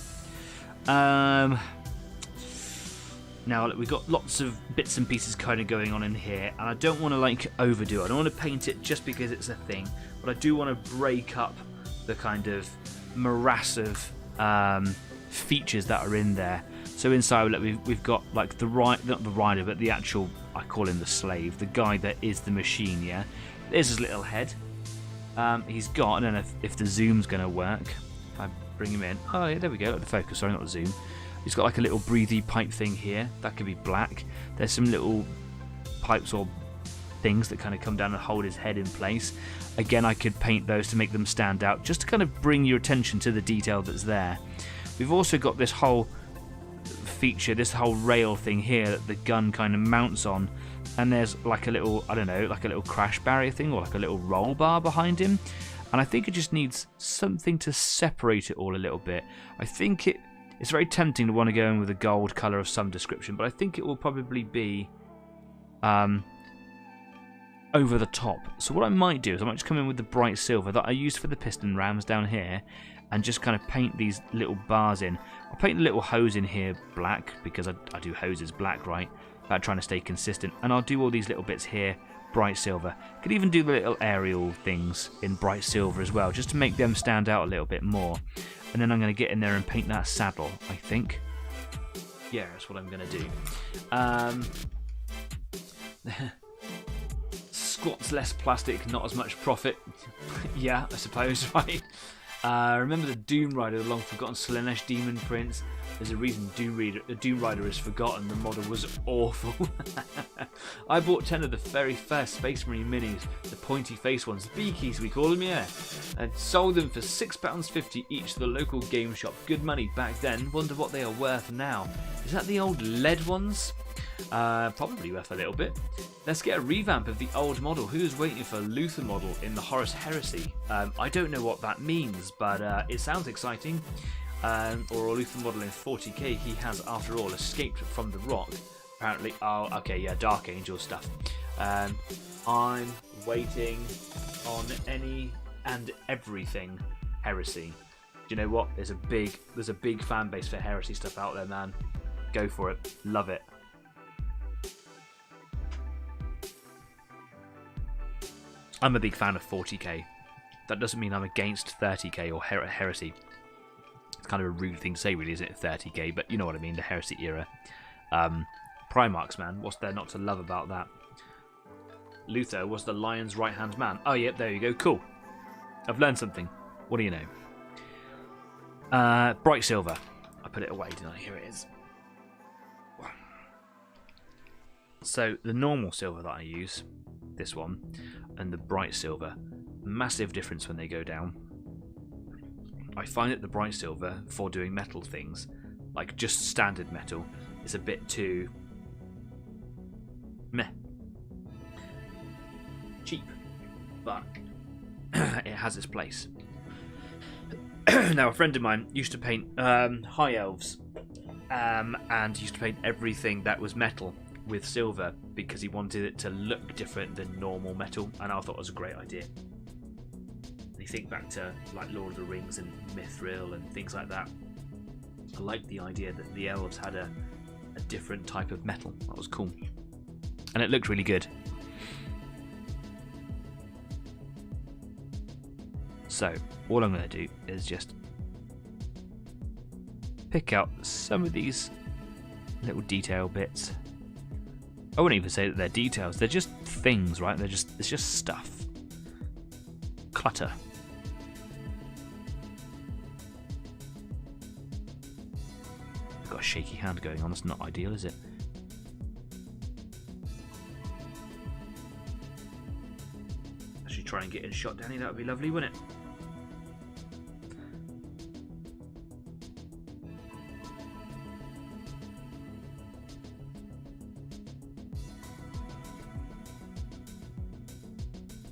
S1: Now we've got lots of bits and pieces kind of going on in here, and I don't want to like overdo it. I don't want to paint it just because it's a thing, but I do want to break up the kind of morass of features that are in there. So inside we've got like not the rider, but the actual, I call him the slave, the guy that is the machine. Yeah, there's his little head. He's got, I don't know if the zoom's going to work. If I bring him in, oh yeah, there we go. Look, the focus, sorry, not the zoom. He's got like a little breathy pipe thing here. That could be black. There's some little pipes or things that kind of come down and hold his head in place. Again, I could paint those to make them stand out, just to kind of bring your attention to the detail that's there. We've also got this whole feature, this whole rail thing here that the gun kind of mounts on, and there's like a little, I don't know, like a little crash barrier thing or like a little roll bar behind him. And I think it just needs something to separate it all a little bit. I think it's very tempting to want to go in with a gold colour of some description, but I think it will probably be over the top. So what I might do is I might just come in with the bright silver that I used for the piston rams down here and just kind of paint these little bars in. I'll paint the little hose in here black because I do hoses black, right? About trying to stay consistent. And I'll do all these little bits here bright silver. Could even do the little aerial things in bright silver as well, just to make them stand out a little bit more. And then I'm going to get in there and paint that saddle, I think. Yeah, that's what I'm going to do. Squats less plastic, not as much profit. Yeah, I suppose, right? Remember the Doom Rider, the long forgotten Slaanesh Demon Prince? There's a reason Doom Rider is forgotten. The model was awful. I bought 10 of the very first Space Marine minis, the pointy face ones, the beakies we call them, yeah. And sold them for £6.50 each to the local game shop. Good money back then. Wonder what they are worth now. Is that the old lead ones? Probably worth a little bit. Let's get a revamp of the old model. Who's waiting for a Luther model in the Horus Heresy? I don't know what that means, but it sounds exciting. Or a Luther model in 40k. He has, after all, escaped from the rock. Apparently, oh, okay, yeah, Dark Angel stuff. I'm waiting on any and everything Heresy. Do you know what? There's a big fan base for Heresy stuff out there, man. Go for it. Love it. I'm a big fan of 40k. That doesn't mean I'm against 30k or Heresy. It's kind of a rude thing to say, really, isn't it? 30k, but you know what I mean, the Heresy era. Primarchs, man. What's there not to love about that? Luther was the lion's right-hand man. Oh, yep, there you go. Cool. I've learned something. What do you know? Bright silver. I put it away, didn't I? Here it is. So, the normal silver that I use, this one, and the bright silver, massive difference when they go down. I find that the bright silver, for doing metal things, like just standard metal, is a bit too meh. Cheap. But it has its place. Now, a friend of mine used to paint high elves, and used to paint everything that was metal with silver because he wanted it to look different than normal metal, and I thought it was a great idea. And you think back to like Lord of the Rings and Mithril and things like that. I liked the idea that the elves had a different type of metal. That was cool, and it looked really good. So all I'm going to do is just pick out some of these little detail bits. I wouldn't even say that they're details, they're just things, right? It's just stuff. Clutter. I've got a shaky hand going on, that's not ideal, is it? Actually try and get in shot, Danny, that would be lovely, wouldn't it?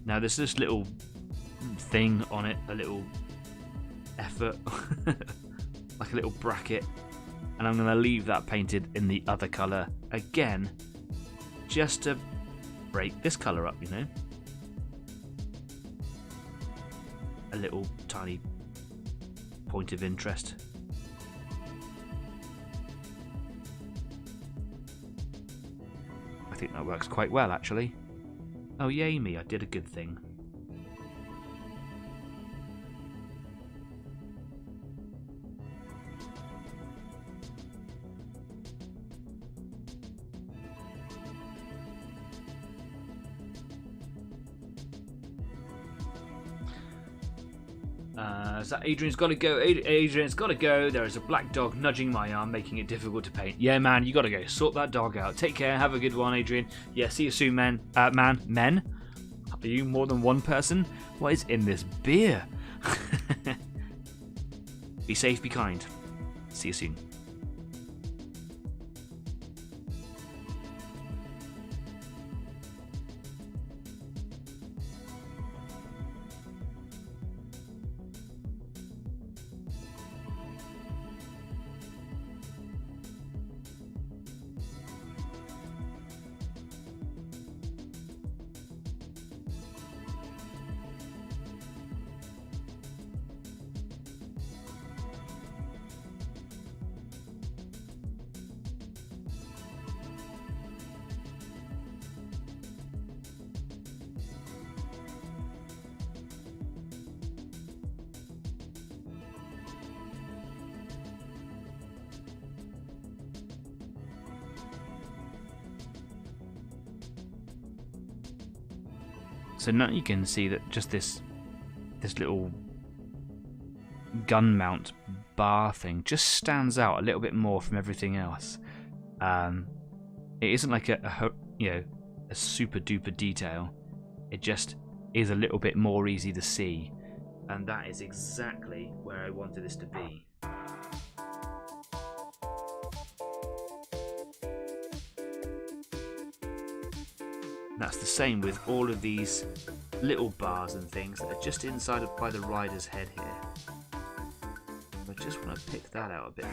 S1: Now there's this little thing on it, a little effort, like a little bracket, and I'm going to leave that painted in the other colour again, just to break this colour up, you know. A little tiny point of interest. I think that works quite well, actually. Oh, yay me, I did a good thing. Is that Adrian's got to go? Adrian's got to go. There is a black dog nudging my arm, making it difficult to paint. Yeah, man, you got to go. Sort that dog out. Take care. Have a good one, Adrian. Yeah, see you soon, men. Men? Are you more than one person? What is in this beer? Be safe, be kind. See you soon. So now you can see that just this little gun mount bar thing just stands out a little bit more from everything else. It isn't like a super duper detail. It just is a little bit more easy to see, and that is exactly where I wanted this to be. That's the same with all of these little bars and things that are just inside by the rider's head here. I just want to pick that out a bit more.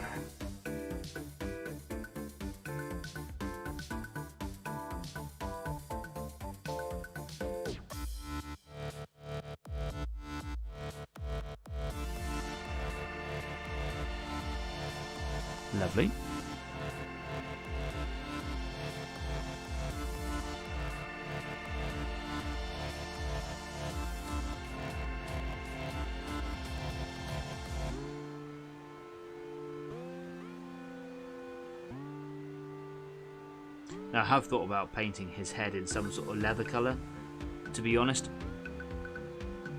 S1: Lovely. Now, I have thought about painting his head in some sort of leather colour. To be honest,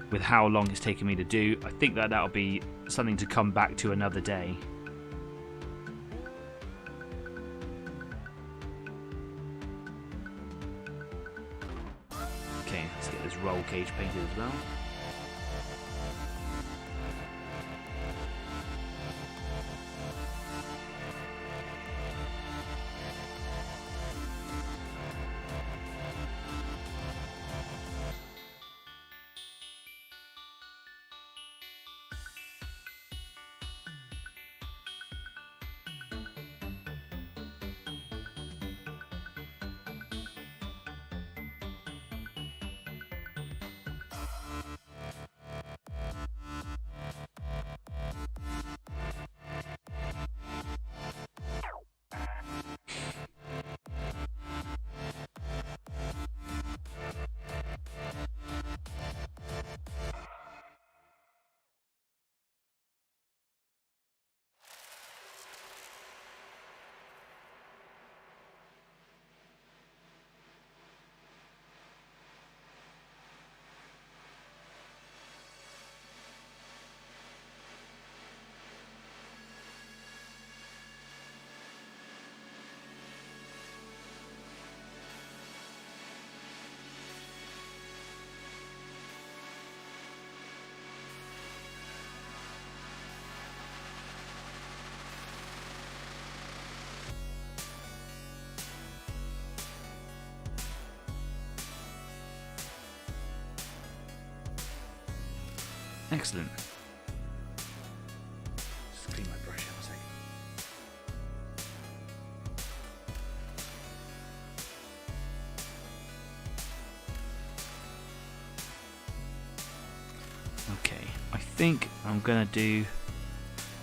S1: with how long it's taken me to do, I think that that'll be something to come back to another day. Okay, let's get this roll cage painted as well. Excellent. Just clean my brush out a second. Okay, I think I'm gonna do...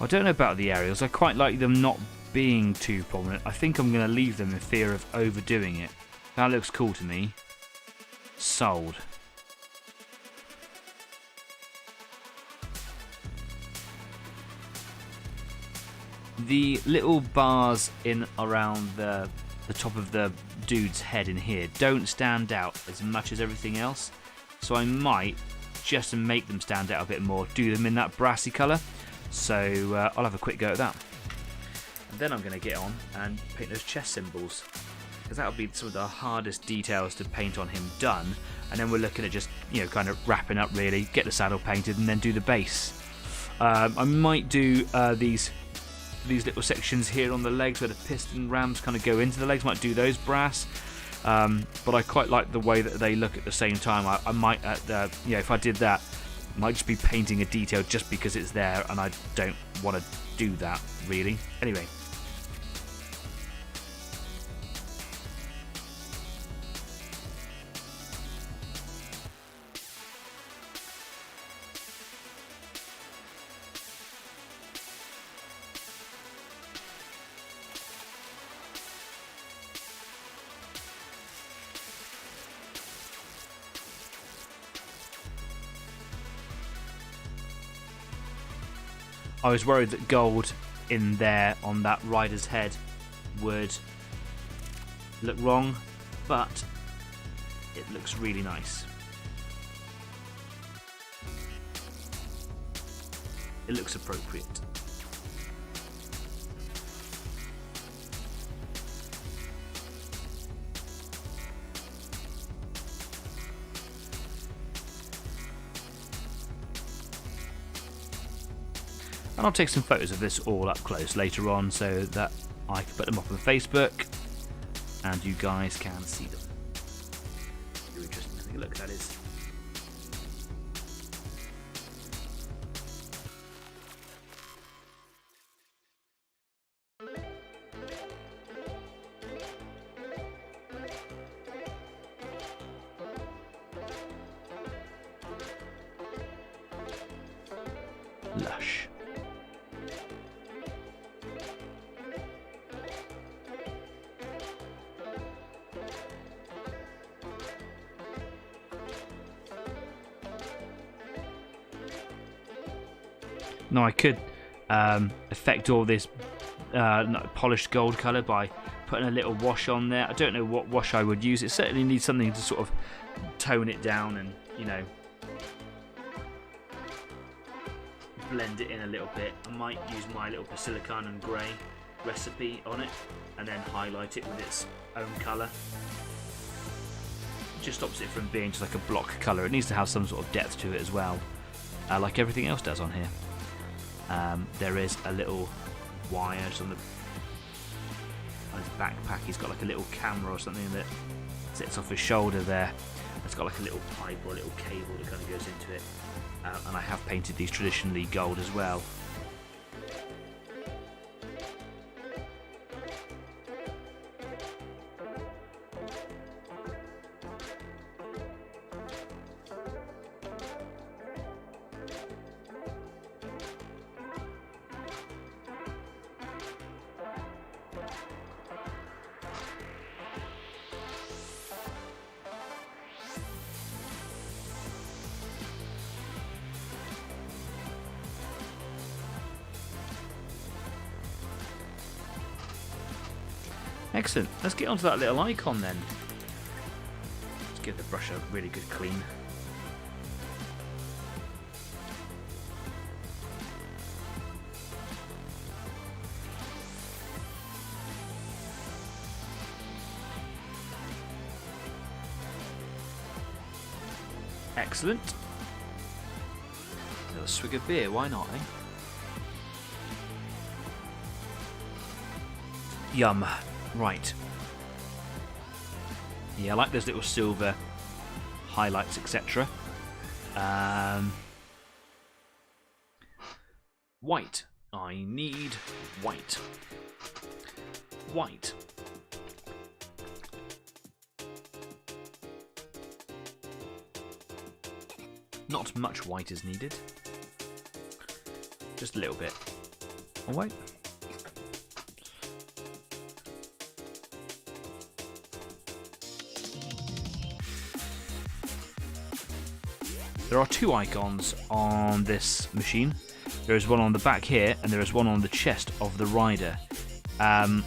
S1: I don't know about the aerials. I quite like them not being too prominent. I think I'm gonna leave them in fear of overdoing it. That looks cool to me. Sold. The little bars in around the top of the dude's head in here don't stand out as much as everything else, so I might, just to make them stand out a bit more, do them in that brassy colour. So I'll have a quick go at that. And then I'm going to get on and paint those chest symbols, because that'll be some of the hardest details to paint on him done. And then we're looking at just, you know, kind of wrapping up really, get the saddle painted and then do the base. I might do these little sections here on the legs where the piston rams kind of go into the legs, might do those brass. But I quite like the way that they look at the same time. I might, you know, if I did that, I might just be painting a detail just because it's there, and I don't want to do that really. Anyway. I was worried that gold in there on that rider's head would look wrong, but it looks really nice. It looks appropriate. And I'll take some photos of this all up close later on so that I can put them up on Facebook and you guys can see them. You're interested in having a look, that is. Lush. Now I could affect all this polished gold colour by putting a little wash on there. I don't know what wash I would use. It certainly needs something to sort of tone it down and, you know, blend it in a little bit. I might use my little Basilicon and grey recipe on it and then highlight it with its own colour. It just stops it from being just like a block colour. It needs to have some sort of depth to it as well, like everything else does on here. There is a little wire on his backpack. He's got like a little camera or something that sits off his shoulder there. It's got like a little pipe or a little cable that kind of goes into it. And I have painted these traditionally gold as well. Excellent. Let's get onto that little icon then. Let's give the brush a really good clean. Excellent. A little swig of beer, why not, eh? Yum. Right. Yeah, I like those little silver highlights, etc. White. I need white. White. Not much white is needed. Just a little bit. All white. there are two icons on this machine. There is one on the back here, and there is one on the chest of the rider. And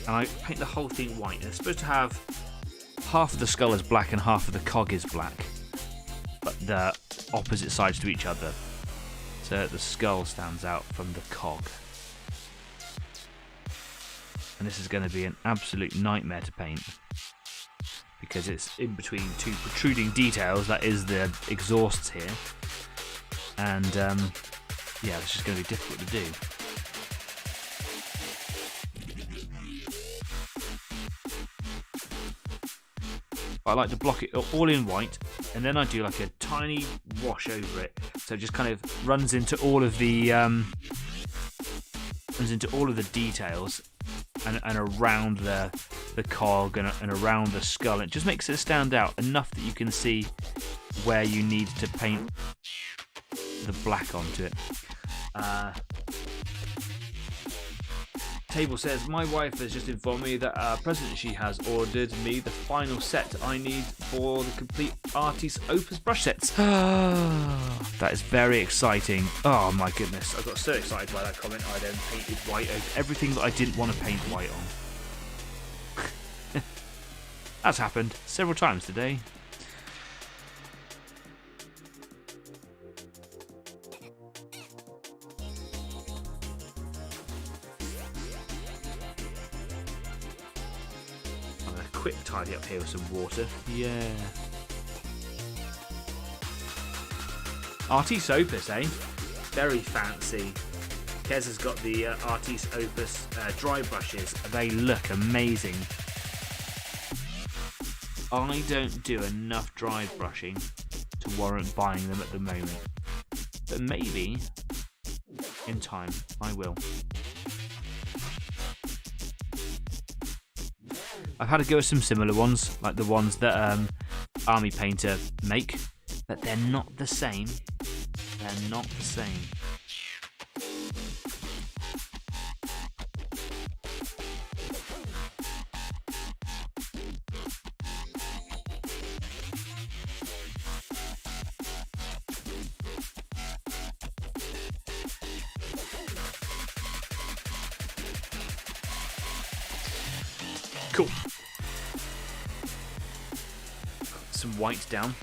S1: I paint the whole thing white. It's supposed to have half of the skull is black and half of the cog is black, but the opposite sides to each other. So the skull stands out from the cog. And this is going to be an absolute nightmare to paint, because it's in between two protruding details, that is the exhausts here. And yeah, this is going to be difficult to do. I like to block it all in white, and then I do like a tiny wash over it, so it just kind of runs into all of the details and around the cog and around the skull. It just makes it stand out enough that you can see where you need to paint the black onto it. Table says, my wife has just informed me that a present she has ordered me the final set I need for the complete Artiste Opus brush sets. That is very exciting. Oh my goodness, I got so excited by that comment. I then painted white over everything that I didn't want to paint white on. That's happened several times today. Quick tidy up here with some water. Yeah. Artiste Opus, eh? Very fancy. Kez has got the Artiste Opus dry brushes. They look amazing. I don't do enough dry brushing to warrant buying them at the moment, but maybe in time I will. I've had to go with some similar ones, like the ones that Army Painter make, but they're not the same. They're not the same. Cool. Some white down.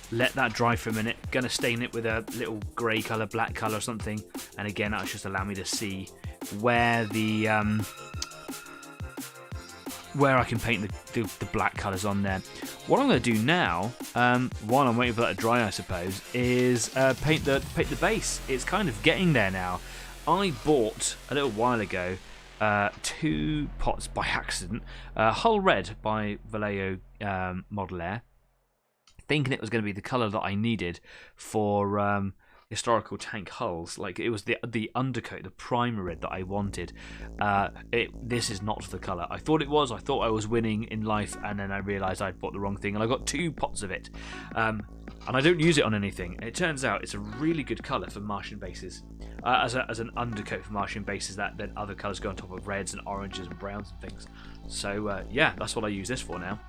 S1: Let that dry for a minute. Gonna stain it with a little grey colour, black colour or something. And again, that'll just allow me to see where the where I can paint the black colours on there. What I'm going to do now, while I'm waiting for that to dry, I suppose, is paint the base. It's kind of getting there now. I bought a little while ago 2 pots by accident, Hull Red by Vallejo Model Air, thinking it was going to be the colour that I needed for historical tank hulls. Like, it was the undercoat, the primer red that I wanted. This is not the colour I thought it was. I thought I was winning in life, and then I realised I'd bought the wrong thing, and I got 2 pots of it. And I don't use it on anything. And it turns out it's a really good colour for Martian bases. As an undercoat for Martian bases, that then other colours go on top of reds and oranges and browns and things. So yeah, that's what I use this for now.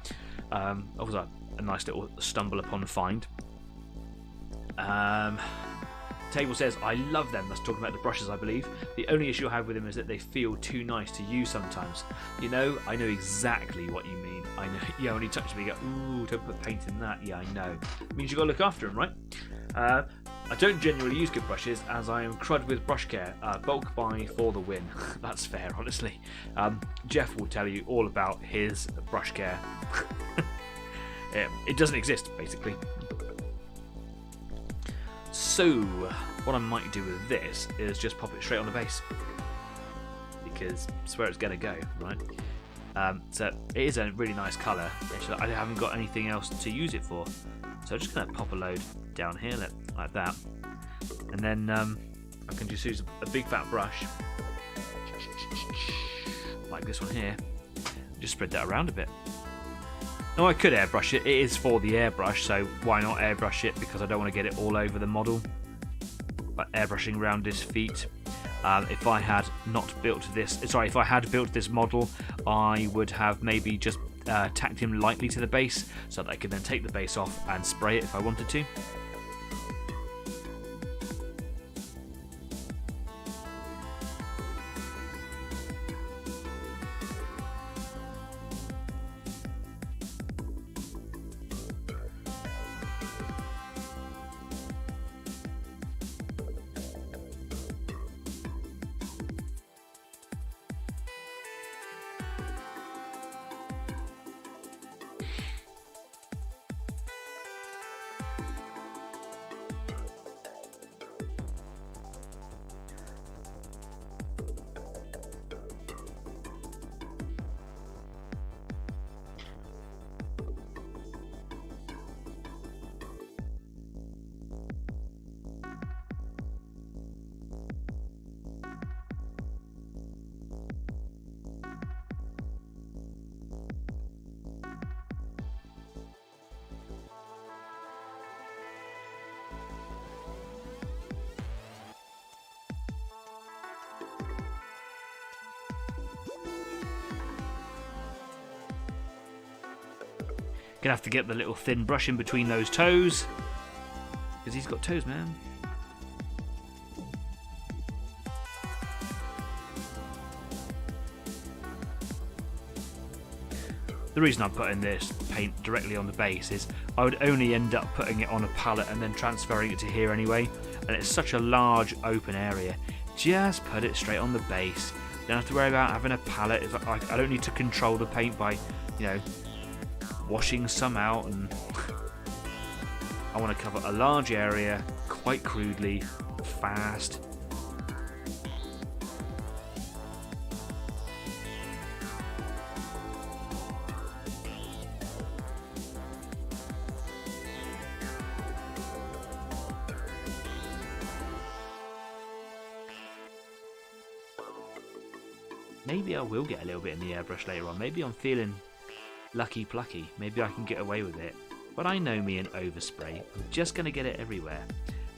S1: That was a nice little stumble upon find. Table says, I love them. That's talking about the brushes, I believe. The only issue I have with them is that they feel too nice to use sometimes. You know, I know exactly what you mean. I know. Yeah, when you touch me, you go, ooh, don't put paint in that. Yeah, I know. It means you've got to look after them, right? I don't genuinely use good brushes, as I am crud with brush care. Bulk buy for the win. That's fair, honestly. Jeff will tell you all about his brush care. It doesn't exist, basically. So, what I might do with this is just pop it straight on the base, because it's where it's going to go, right? So, it is a really nice colour. I haven't got anything else to use it for. So, I'm just going to pop a load down here, like that. And then I can just use a big fat brush, like this one here. Just spread that around a bit. Now, I could airbrush it. It is for the airbrush, so why not airbrush it? Because I don't want to get it all over the model. But airbrushing around his feet. If I had built this model, I would have maybe just tacked him lightly to the base so that I could then take the base off and spray it if I wanted to. Gonna have to get the little thin brush in between those toes, because he's got toes, man. The reason I'm putting this paint directly on the base is I would only end up putting it on a palette and then transferring it to here anyway, and it's such a large open area. Just put it straight on the base. You don't have to worry about having a palette. I don't need to control the paint by, you know, washing some out, and I want to cover a large area quite crudely, fast. Maybe I will get a little bit in the airbrush later on. Maybe I'm feeling lucky plucky. Maybe I can get away with it. But I know me and overspray. I'm just going to get it everywhere.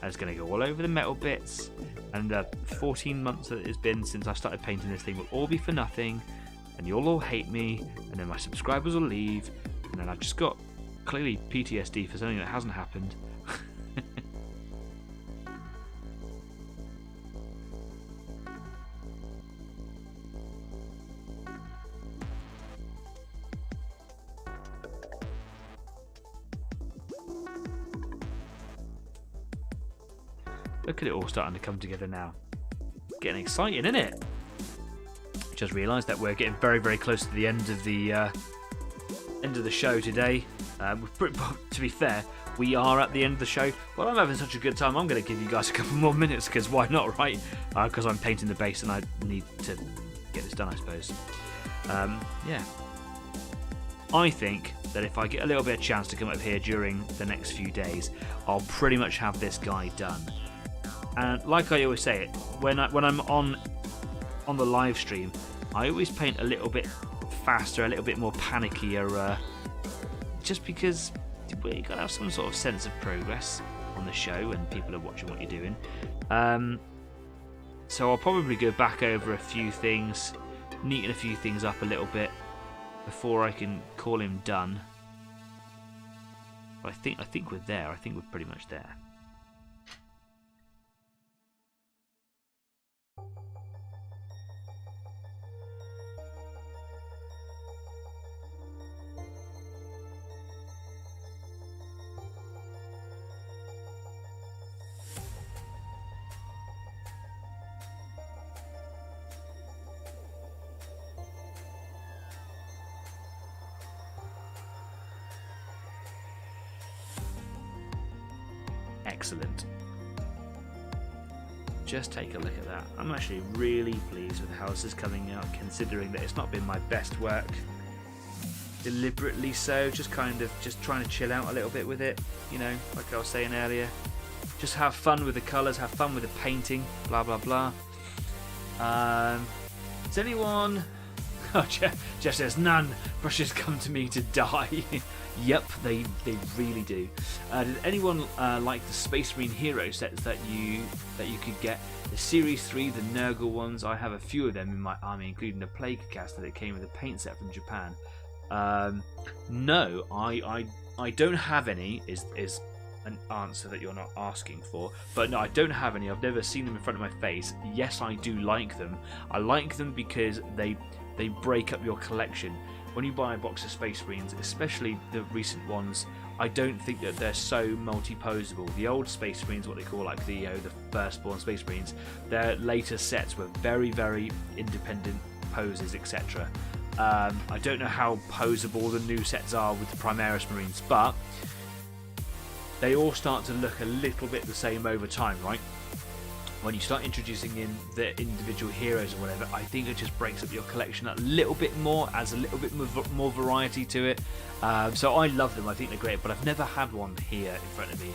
S1: And it's going to go all over the metal bits. And the 14 months that it's been since I started painting this thing will all be for nothing. And you'll all hate me. And then my subscribers will leave. And then I've just got clearly PTSD for something that hasn't happened. Look at it all starting to come together now. Getting exciting, isn't it? Just realised that we're getting very, very close to the end of the show today. To be fair, we are at the end of the show. Well, I'm having such a good time. I'm going to give you guys a couple more minutes, because why not, right? Because I'm painting the base and I need to get this done, I suppose. Yeah. I think that if I get a little bit of chance to come up here during the next few days, I'll pretty much have this guy done. And like I always say, when I'm on the live stream, I always paint a little bit faster, a little bit more panickier, just because you gotta have some sort of sense of progress on the show and people are watching what you're doing. So I'll probably go back over a few things, neaten a few things up a little bit before I can call him done. But I think we're there. I think we're pretty much there. Excellent. Just take a look at that. I'm actually really pleased with how this is coming out, considering that it's not been my best work. Deliberately so, just trying to chill out a little bit with it, you know, like I was saying earlier. Just have fun with the colours, have fun with the painting, blah blah blah. Does anyone... Oh, Jeff says, none. Brushes come to me to die. Yep, they really do. Did anyone like the Space Marine Hero sets that you could get? The Series 3, the Nurgle ones. I have a few of them in my army, including the Plague Caster that came with a paint set from Japan. No, I don't have any. Is an answer that you're not asking for. But no, I don't have any. I've never seen them in front of my face. Yes, I do like them. I like them because they break up your collection. When you buy a box of Space Marines, especially the recent ones, I don't think that they're so multi-posable. The old Space Marines, what they call like the firstborn Space Marines, their later sets were very, very independent poses, etc. I don't know how posable the new sets are with the Primaris Marines, but they all start to look a little bit the same over time, right? When you start introducing in the individual heroes or whatever, I think it just breaks up your collection a little bit more, adds a little bit more variety to it. So I love them, I think they're great, but I've never had one here in front of me.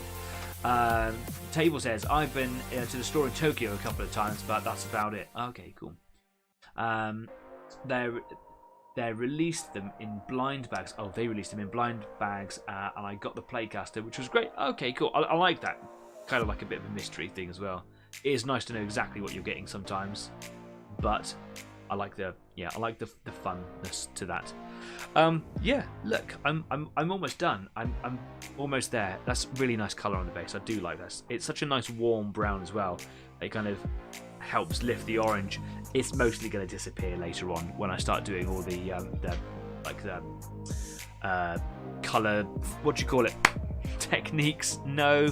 S1: Table says, I've been to the store in Tokyo a couple of times, but that's about it. Okay, cool. They released them in blind bags. Oh, they released them in blind bags, and I got the Playcaster, which was great. Okay, cool. I like that. Kind of like a bit of a mystery thing as well. It is nice to know exactly what you're getting sometimes, but I like the funness to that. Yeah, look, I'm almost done. I'm almost there. That's really nice colour on the base. I do like this. It's such a nice warm brown as well. It kind of helps lift the orange. It's mostly going to disappear later on when I start doing all the colour. What do you call it? Techniques? No.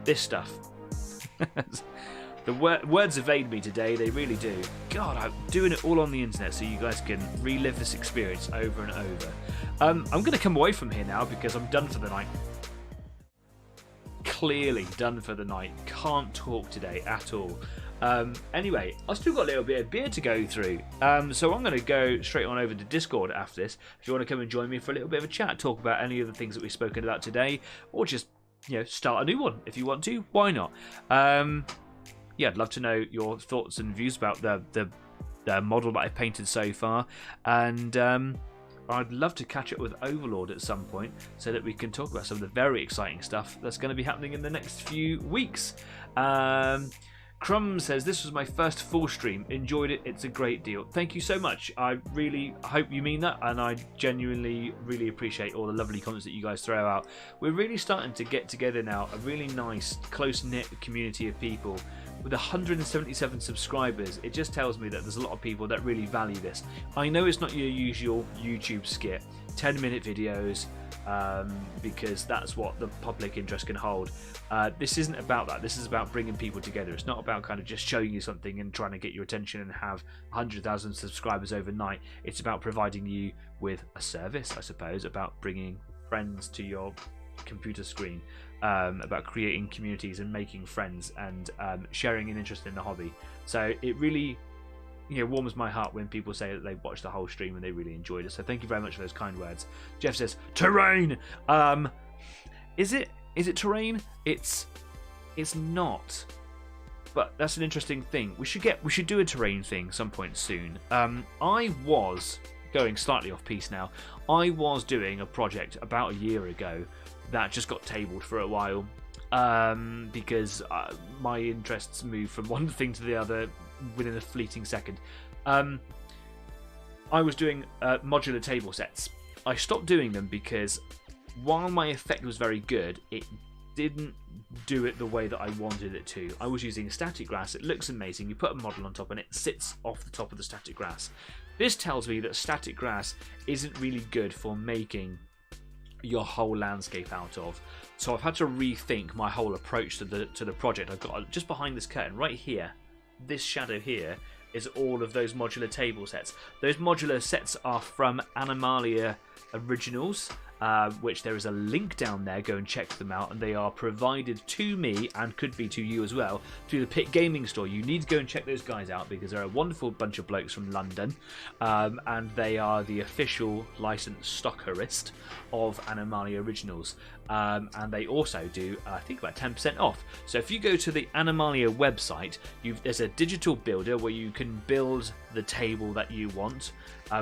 S1: This stuff. The words evade me today. They really do. God, I'm doing it all on the internet so you guys can relive this experience over and over. I'm going to come away from here now because I'm done for the night. Clearly done for the night. Can't talk today at all. Anyway, I've still got a little bit of beer to go through. So I'm going to go straight on over to Discord after this. If you want to come and join me for a little bit of a chat, talk about any of the things that we've spoken about today, or just start a new one if you want to. Why not? Yeah, I'd love to know your thoughts and views about the model that I've painted so far, and I'd love to catch up with Overlord at some point so that we can talk about some of the very exciting stuff that's going to be happening in the next few weeks. Crumb says, this was my first full stream. Enjoyed it. It's a great deal. Thank you so much. I really hope you mean that, and I genuinely really appreciate all the lovely comments that you guys throw out. We're really starting to get together now, a really nice, close-knit community of people. With 177 subscribers, it just tells me that there's a lot of people that really value this. I know it's not your usual YouTube skit, 10-minute videos, because that's what the public interest can hold. This isn't about that. This is about bringing people together. It's not about kind of just showing you something and trying to get your attention and have 100,000 subscribers overnight. It's about providing you with a service, I suppose, about bringing friends to your computer screen, about creating communities and making friends and sharing an interest in the hobby. So it really warms my heart when people say that they watched the whole stream and they really enjoyed it. So thank you very much for those kind words. Jeff says, terrain! Is it terrain? It's not. But that's an interesting thing. We should do a terrain thing some point soon. I was going slightly off piece now. I was doing a project about a year ago that just got tabled for a while because my interests moved from one thing to the other within a fleeting second. I was doing modular table sets. I stopped doing them because while my effect was very good, it didn't do it the way that I wanted it to. I was using static grass. It looks amazing. You put a model on top and it sits off the top of the static grass. This tells me that static grass isn't really good for making your whole landscape out of. So I've had to rethink my whole approach to the project. I've got just behind this curtain right here, this shadow here is all of those modular table sets. Those modular sets are from Animalia Originals, which there is a link down there. Go and check them out, and they are provided to me and could be to you as well through the Pit Gaming Store. You need to go and check those guys out because they're a wonderful bunch of blokes from London, and they are the official licensed stockerist of Animalia Originals, and they also do I think about 10% off. So if you go to the Animalia website, there's a digital builder where you can build the table that you want,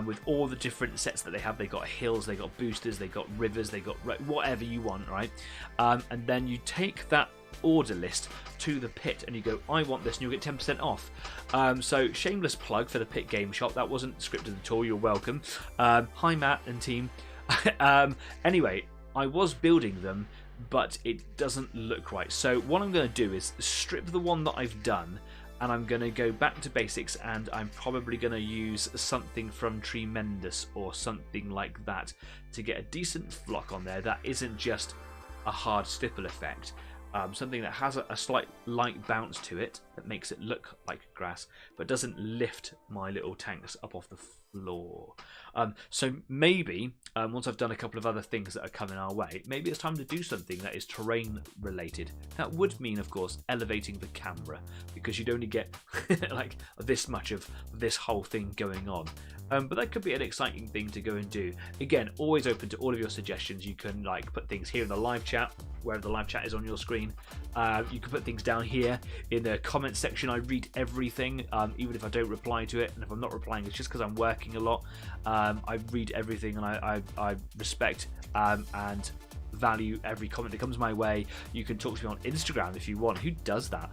S1: with all the different sets that they have. They got hills, they got boosters, they got rivers, they got whatever you want, right? And then you take that order list to the pit and you go, I want this, and you'll get 10% off. So shameless plug for the Pit Game Shop. That wasn't scripted at all. You're welcome. Hi Matt and team. Anyway, I was building them, but it doesn't look right. So what I'm going to do is strip the one that I've done, and I'm going to go back to basics, and I'm probably going to use something from Tremendous or something like that to get a decent flock on there that isn't just a hard stipple effect. Something that has a slight light bounce to it that makes it look like grass but doesn't lift my little tanks up off the floor. So maybe once I've done a couple of other things that are coming our way, maybe it's time to do something that is terrain related. That would mean, of course, elevating the camera, because you'd only get like this much of this whole thing going on. But that could be an exciting thing to go and do. Again, always open to all of your suggestions. You can like put things here in the live chat, wherever the live chat is on your screen. You can put things down here in the comment section. I read everything, even if I don't reply to it. And if I'm not replying, it's just because I'm working a lot. I read everything, and I respect and value every comment that comes my way. You can talk to me on Instagram if you want. Who does that?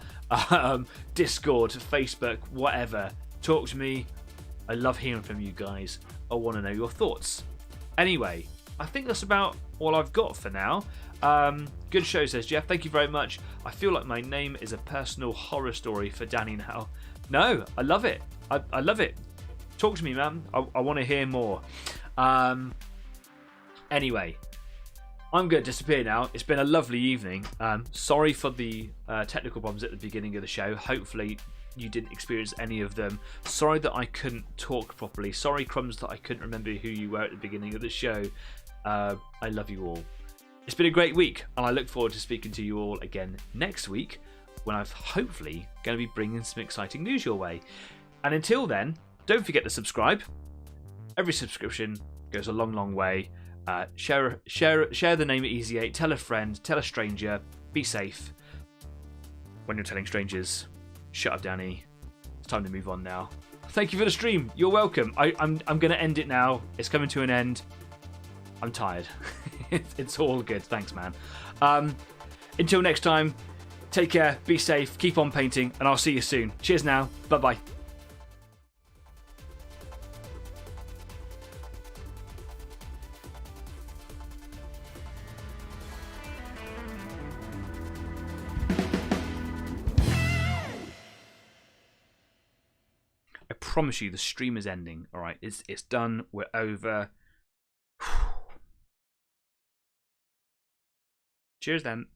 S1: Discord, Facebook, whatever. Talk to me. I love hearing from you guys. I want to know your thoughts. Anyway, I think that's about all I've got for now. Good show, says Jeff. Thank you very much. I feel like my name is a personal horror story for Danny now. No, I love it. I love it. Talk to me, man. I want to hear more. Anyway, I'm going to disappear now. It's been a lovely evening. Sorry for the technical problems at the beginning of the show. Hopefully you didn't experience any of them. Sorry that I couldn't talk properly. Sorry, Crumbs, that I couldn't remember who you were at the beginning of the show. I love you all. It's been a great week, and I look forward to speaking to you all again next week, when I'm hopefully going to be bringing some exciting news your way. And until then, don't forget to subscribe. Every subscription goes a long, long way. Share the name at Easy8. Tell a friend. Tell a stranger. Be safe. When you're telling strangers, shut up, Danny. It's time to move on now. Thank you for the stream. You're welcome. I'm going to end it now. It's coming to an end. I'm tired. It's all good. Thanks, man. Until next time, take care. Be safe. Keep on painting, and I'll see you soon. Cheers now. Bye-bye. I promise you the stream is ending. All right, it's done. We're over. Cheers then.